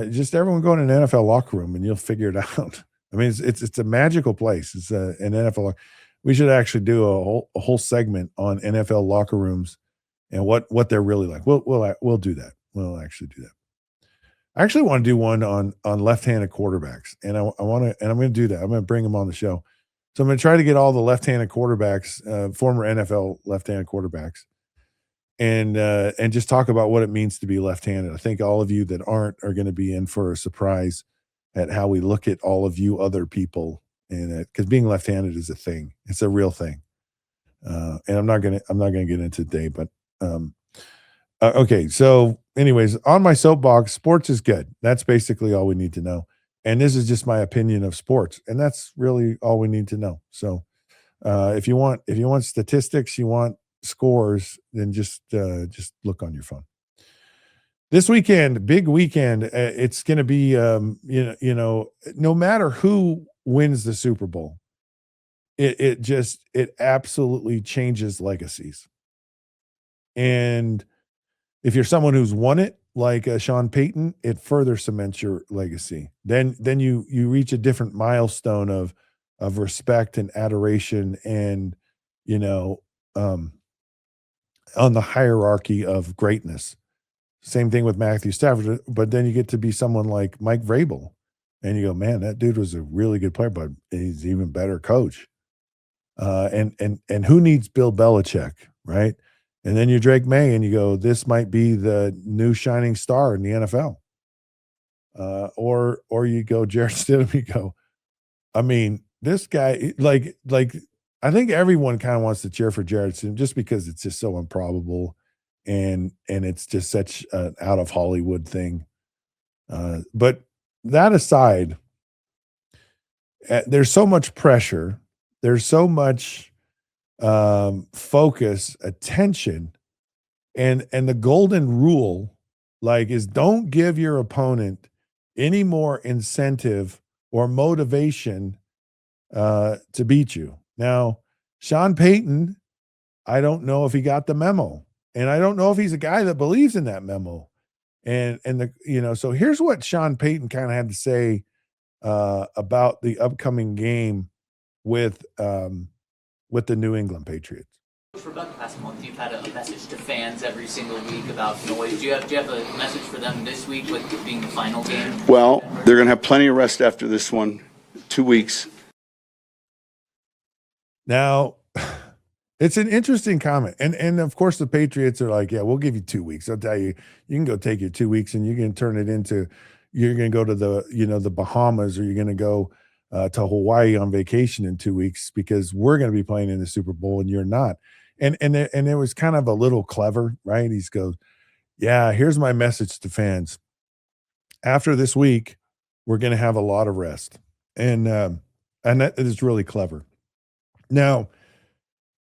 just everyone go in an NFL locker room and you'll figure it out. I mean, it's a magical place. It's an NFL. We should actually do a whole segment on NFL locker rooms and what they're really like. We'll do that. We'll actually do that. I actually want to do one on left-handed quarterbacks, and I want to, and I'm going to do that. I'm going to bring them on the show. So I'm going to try to get all the left-handed quarterbacks, former NFL left-handed quarterbacks, and just talk about what it means to be left-handed. I think all of you that aren't are going to be in for a surprise at how we look at all of you other people, and because being left-handed is a thing. It's a real thing. And I'm not gonna get into it today, but okay. So, anyways, on my soapbox, sports is good. That's basically all we need to know. And this is just my opinion of sports, and that's really all we need to know. So, if you want statistics, you want scores, then just look on your phone. This weekend, big weekend. It's going to be, no matter who wins the Super Bowl, it absolutely changes legacies. And if you're someone who's won it, like Sean Payton, it further cements your legacy. Then you reach a different milestone of respect and adoration, and on the hierarchy of greatness. Same thing with Matthew Stafford, but then you get to be someone like Mike Vrabel, and you go, man, that dude was a really good player, but he's an even better coach. And who needs Bill Belichick, right? And then you Drake May, and you go, this might be the new shining star in the NFL. Or you go Jared Stidham, you go, I mean, this guy, like I think everyone kind of wants to cheer for Jared Stidham just because it's just so improbable, and it's just such an out of Hollywood thing. But that aside, there's so much pressure. There's so much focus, attention, and the golden rule, is don't give your opponent any more incentive or motivation to beat you. Now, Sean Payton, I don't know if he got the memo, and I don't know if he's a guy that believes in that memo. And so here's what Sean Payton kind of had to say about the upcoming game with the New England Patriots. For about the past month, you've had a message to fans every single week about noise. Do you have a message for them this week with being the final game? Well, they're going to have plenty of rest after this one, 2 weeks. Now, it's an interesting comment. And of course, the Patriots are like, yeah, we'll give you 2 weeks. I'll tell you, you can go take your 2 weeks and you can turn it into, you're going to go to the Bahamas, or you're going to go to Hawaii on vacation in 2 weeks, because we're going to be playing in the Super Bowl and you're not. And it was kind of a little clever, right? He goes, yeah, here's my message to fans. After this week, we're going to have a lot of rest. And that is really clever. Now,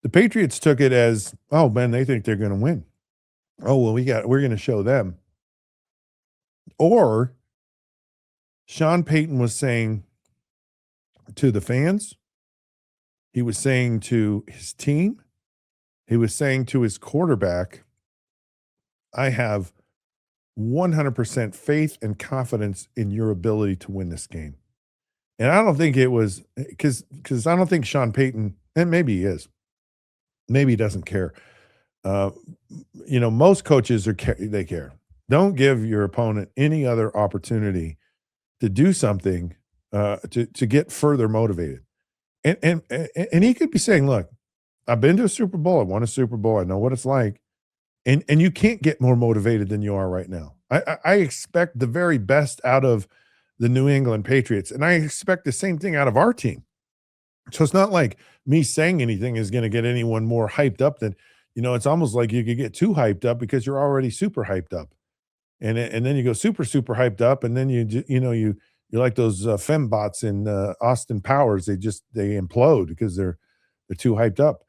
the Patriots took it as, oh man, they think they're going to win. Oh, well, we're going to show them. Or Sean Payton was saying to the fans, he was saying to his team, he was saying to his quarterback, I have 100% faith and confidence in your ability to win this game. And I don't think it was because I don't think Sean Payton, and maybe he is, maybe he doesn't care. Most coaches they care. Don't give your opponent any other opportunity to do something to get further motivated. And he could be saying, look, I've been to a Super Bowl. I won a Super Bowl. I know what it's like. And you can't get more motivated than you are right now. I expect the very best out of the New England Patriots, and I expect the same thing out of our team. So it's not like me saying anything is going to get anyone more hyped up than, it's almost like you could get too hyped up because you're already super hyped up. And then you go super, super hyped up, and then you're like those fembots in Austin Powers. They implode because they're too hyped up.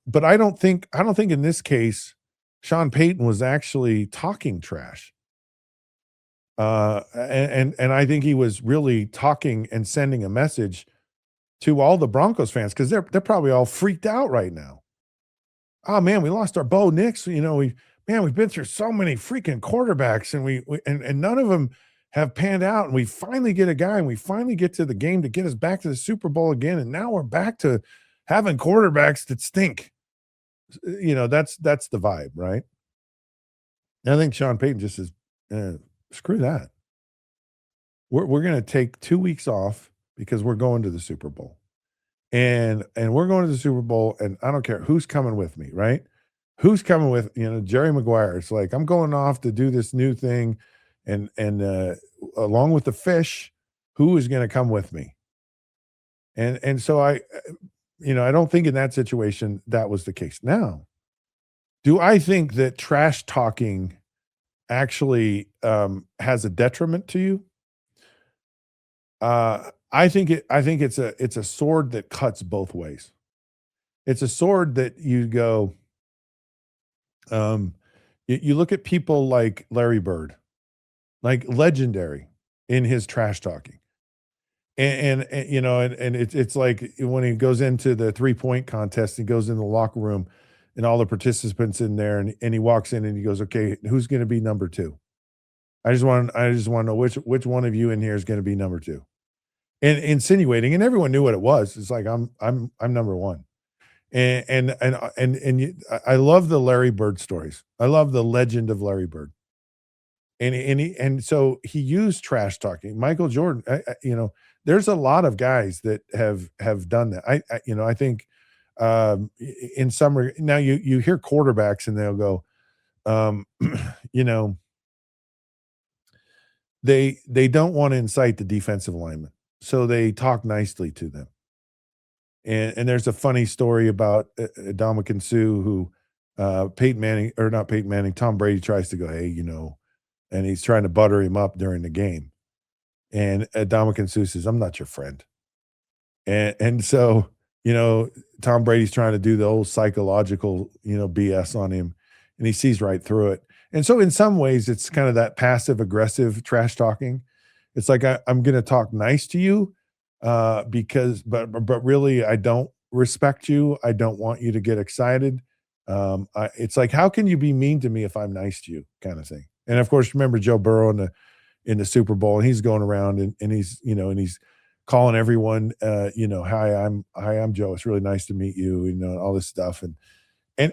But I don't think in this case, Sean Payton was actually talking trash. And I think he was really talking and sending a message to all the Broncos fans, because they're probably all freaked out right now. Oh man, we lost our Bo Nix. We've been through so many freaking quarterbacks, and none of them have panned out. And we finally get a guy, and we finally get to the game to get us back to the Super Bowl again. And now we're back to having quarterbacks that stink. That's the vibe, right? And I think Sean Payton just says, screw that. We're going to take 2 weeks off because we're going to the Super Bowl. And we're going to the Super Bowl, and I don't care who's coming with me, right? Who's coming with, Jerry Maguire. It's like, I'm going off to do this new thing, and along with the fish, who is going to come with me? And so I don't think in that situation that was the case. Now, do I think that trash talking actually has a detriment to you? I think it's a sword that cuts both ways. It's a sword that you go. You look at people like Larry Bird, like legendary in his trash talking, and it's like when he goes into the 3-point contest, he goes in the locker room, and all the participants in there, and he walks in and he goes, "Okay, who's going to be number 2? I just want to know which one of you in here is going to be number 2." And insinuating, and everyone knew what it was. It's like, I'm number 1. I love the Larry Bird stories. I love the legend of Larry Bird. And so he used trash talking. Michael Jordan, there's a lot of guys that have done that. I think in some now you hear quarterbacks and they'll go, they don't want to incite the defensive lineman, so they talk nicely to them. And there's a funny story about Ndamukong Suh, who Tom Brady tries to go, hey, and he's trying to butter him up during the game. And Ndamukong Suh says, I'm not your friend. And so, Tom Brady's trying to do the old psychological, BS on him, and he sees right through it. And so in some ways, it's kind of that passive aggressive trash talking. It's like, I'm going to talk nice to you, but really I don't respect you. I don't want you to get excited. It's like, how can you be mean to me if I'm nice to you, kind of thing. And of course, remember Joe Burrow in the Super Bowl, and he's going around and he's, and he's calling everyone, hi, I'm Joe. It's really nice to meet you, all this stuff. And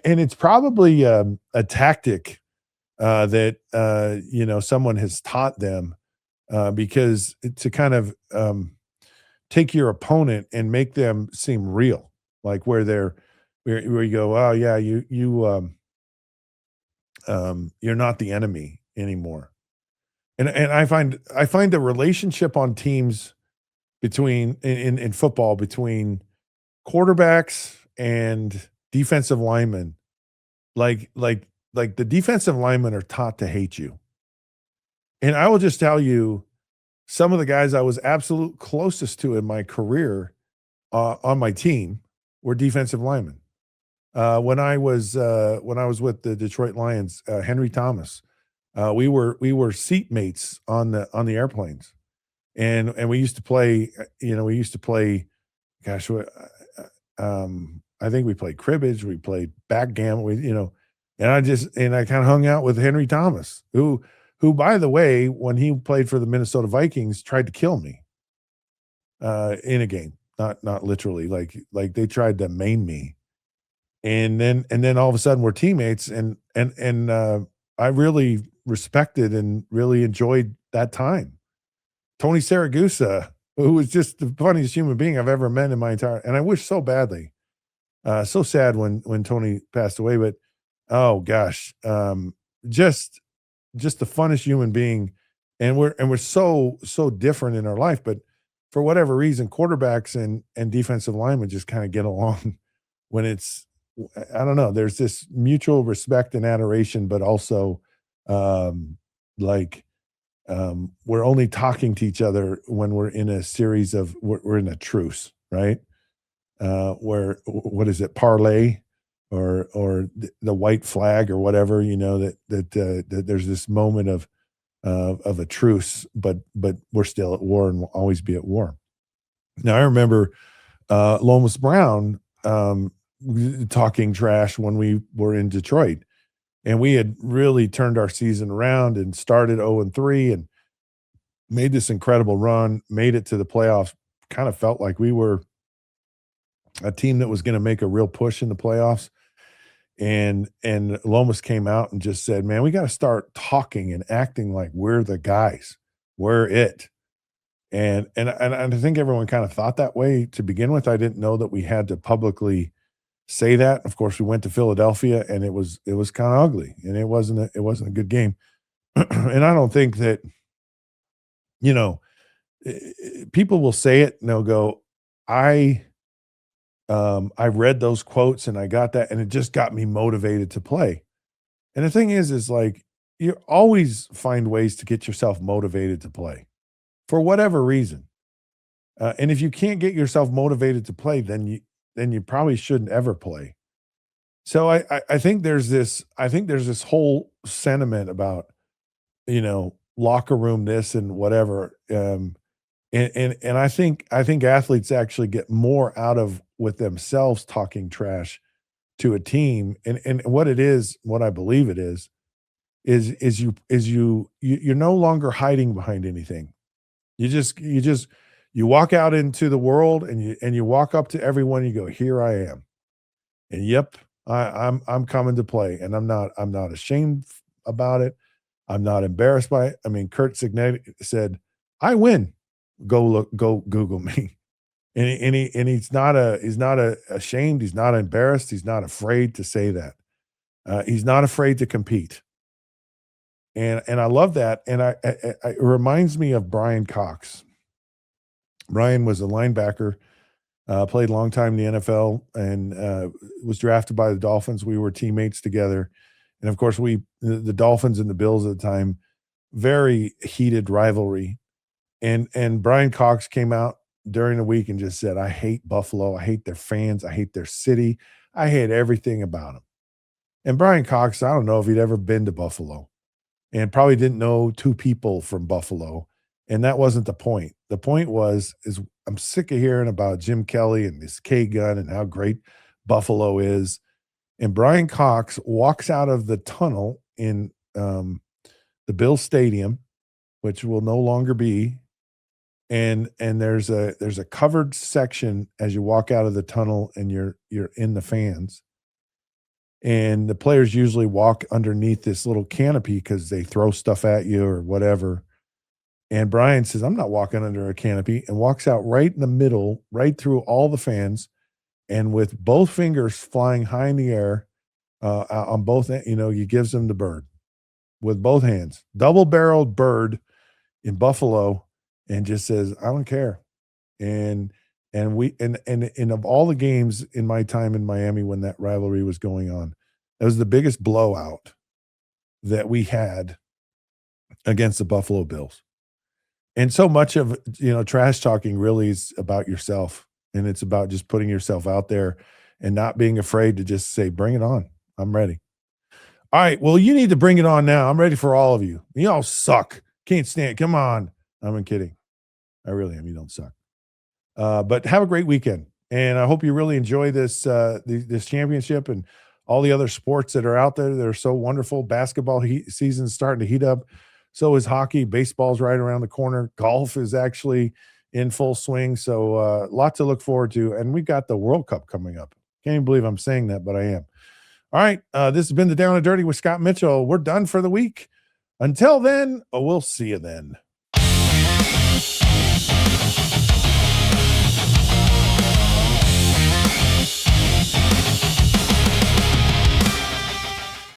it's probably a tactic that, someone has taught them, because to kind of take your opponent and make them seem real, like where you go, oh yeah, you're not the enemy anymore. And I find the relationship on teams in football between quarterbacks and defensive linemen, like the defensive linemen are taught to hate you. And I will just tell you, some of the guys I was absolute closest to in my career on my team were defensive linemen. When I was with the Detroit Lions, Henry Thomas, we were seat mates on the airplanes, and we used to play. Gosh, I think we played cribbage, we played backgammon, and I kind of hung out with Henry Thomas, who, by the way, when he played for the Minnesota Vikings, tried to kill me in a game, not literally, like they tried to maim me. And then all of a sudden we're teammates, and I really respected and really enjoyed that time. Tony Saragusa, who was just the funniest human being I've ever met in my entire, and I wish so badly, so sad when Tony passed away, but oh gosh, just the funnest human being, and we're so different in our life, but for whatever reason, quarterbacks and defensive linemen just kind of get along when it's, I don't know, there's this mutual respect and adoration, but also we're only talking to each other when we're in a series of, we're in a truce, right? Where, what is it, parlay or the white flag or whatever, that there's this moment of a truce, but we're still at war and will always be at war. Now I remember Lomas Brown talking trash when we were in Detroit, and we had really turned our season around and started 0-3 and made this incredible run, made it to the playoffs, kind of felt like we were a team that was going to make a real push in the playoffs. And Lomas came out and just said, man, we got to start talking and acting like we're the guys. We're it. And I think everyone kind of thought that way to begin with. I didn't know that we had to publicly say that. Of course, we went to Philadelphia and it was kind of ugly, and it wasn't a good game. And I don't think that, people will say it and they'll go, I read those quotes and I got that, and it just got me motivated to play. And the thing is like, you always find ways to get yourself motivated to play for whatever reason. And if you can't get yourself motivated to play, then you probably shouldn't ever play. So I think there's this whole sentiment about, locker room this and whatever. And I think athletes actually get more out of with themselves talking trash to a team. And what it is, what I believe it is you're no longer hiding behind anything. You walk out into the world and you walk up to everyone, you go, here I am. And yep, I'm coming to play. And I'm not ashamed about it. I'm not embarrassed by it. I mean, Kurt Signet said, I win. Go Google me. And he's not ashamed. He's not embarrassed. He's not afraid to say that. He's not afraid to compete. And I love that. And it reminds me of Brian Cox. Brian was a linebacker, played a long time in the NFL, and was drafted by the Dolphins. We were teammates together. And of course, the Dolphins and the Bills at the time, very heated rivalry. And Brian Cox came out during the week and just said, I hate Buffalo. I hate their fans. I hate their city. I hate everything about them. And Brian Cox, I don't know if he'd ever been to Buffalo, and probably didn't know two people from Buffalo. And that wasn't the point. The point is I'm sick of hearing about Jim Kelly and this K gun and how great Buffalo is. And Brian Cox walks out of the tunnel in the Bills Stadium, which will no longer be. And there's a covered section as you walk out of the tunnel, and you're in the fans. And the players usually walk underneath this little canopy because they throw stuff at you or whatever. And Brian says, I'm not walking under a canopy, and walks out right in the middle, right through all the fans, and with both fingers flying high in the air on both, he gives them the bird with both hands, double-barreled bird in Buffalo, and just says, I don't care. And of all the games in my time in Miami when that rivalry was going on, it was the biggest blowout that we had against the Buffalo Bills. And so much of, trash talking really is about yourself, and it's about just putting yourself out there and not being afraid to just say, bring it on. I'm ready. All right. Well, you need to bring it on now. I'm ready for all of you. You all suck. Can't stand. Come on. I'm kidding. I really am. You don't suck. But have a great weekend. And I hope you really enjoy this championship and all the other sports that are out there that are so wonderful. Basketball season is starting to heat up. So is hockey. Baseball's right around the corner. Golf is actually in full swing. So a lot to look forward to. And we got the World Cup coming up. Can't even believe I'm saying that, but I am. All right. This has been the Down and Dirty with Scott Mitchell. We're done for the week. Until then, we'll see you then.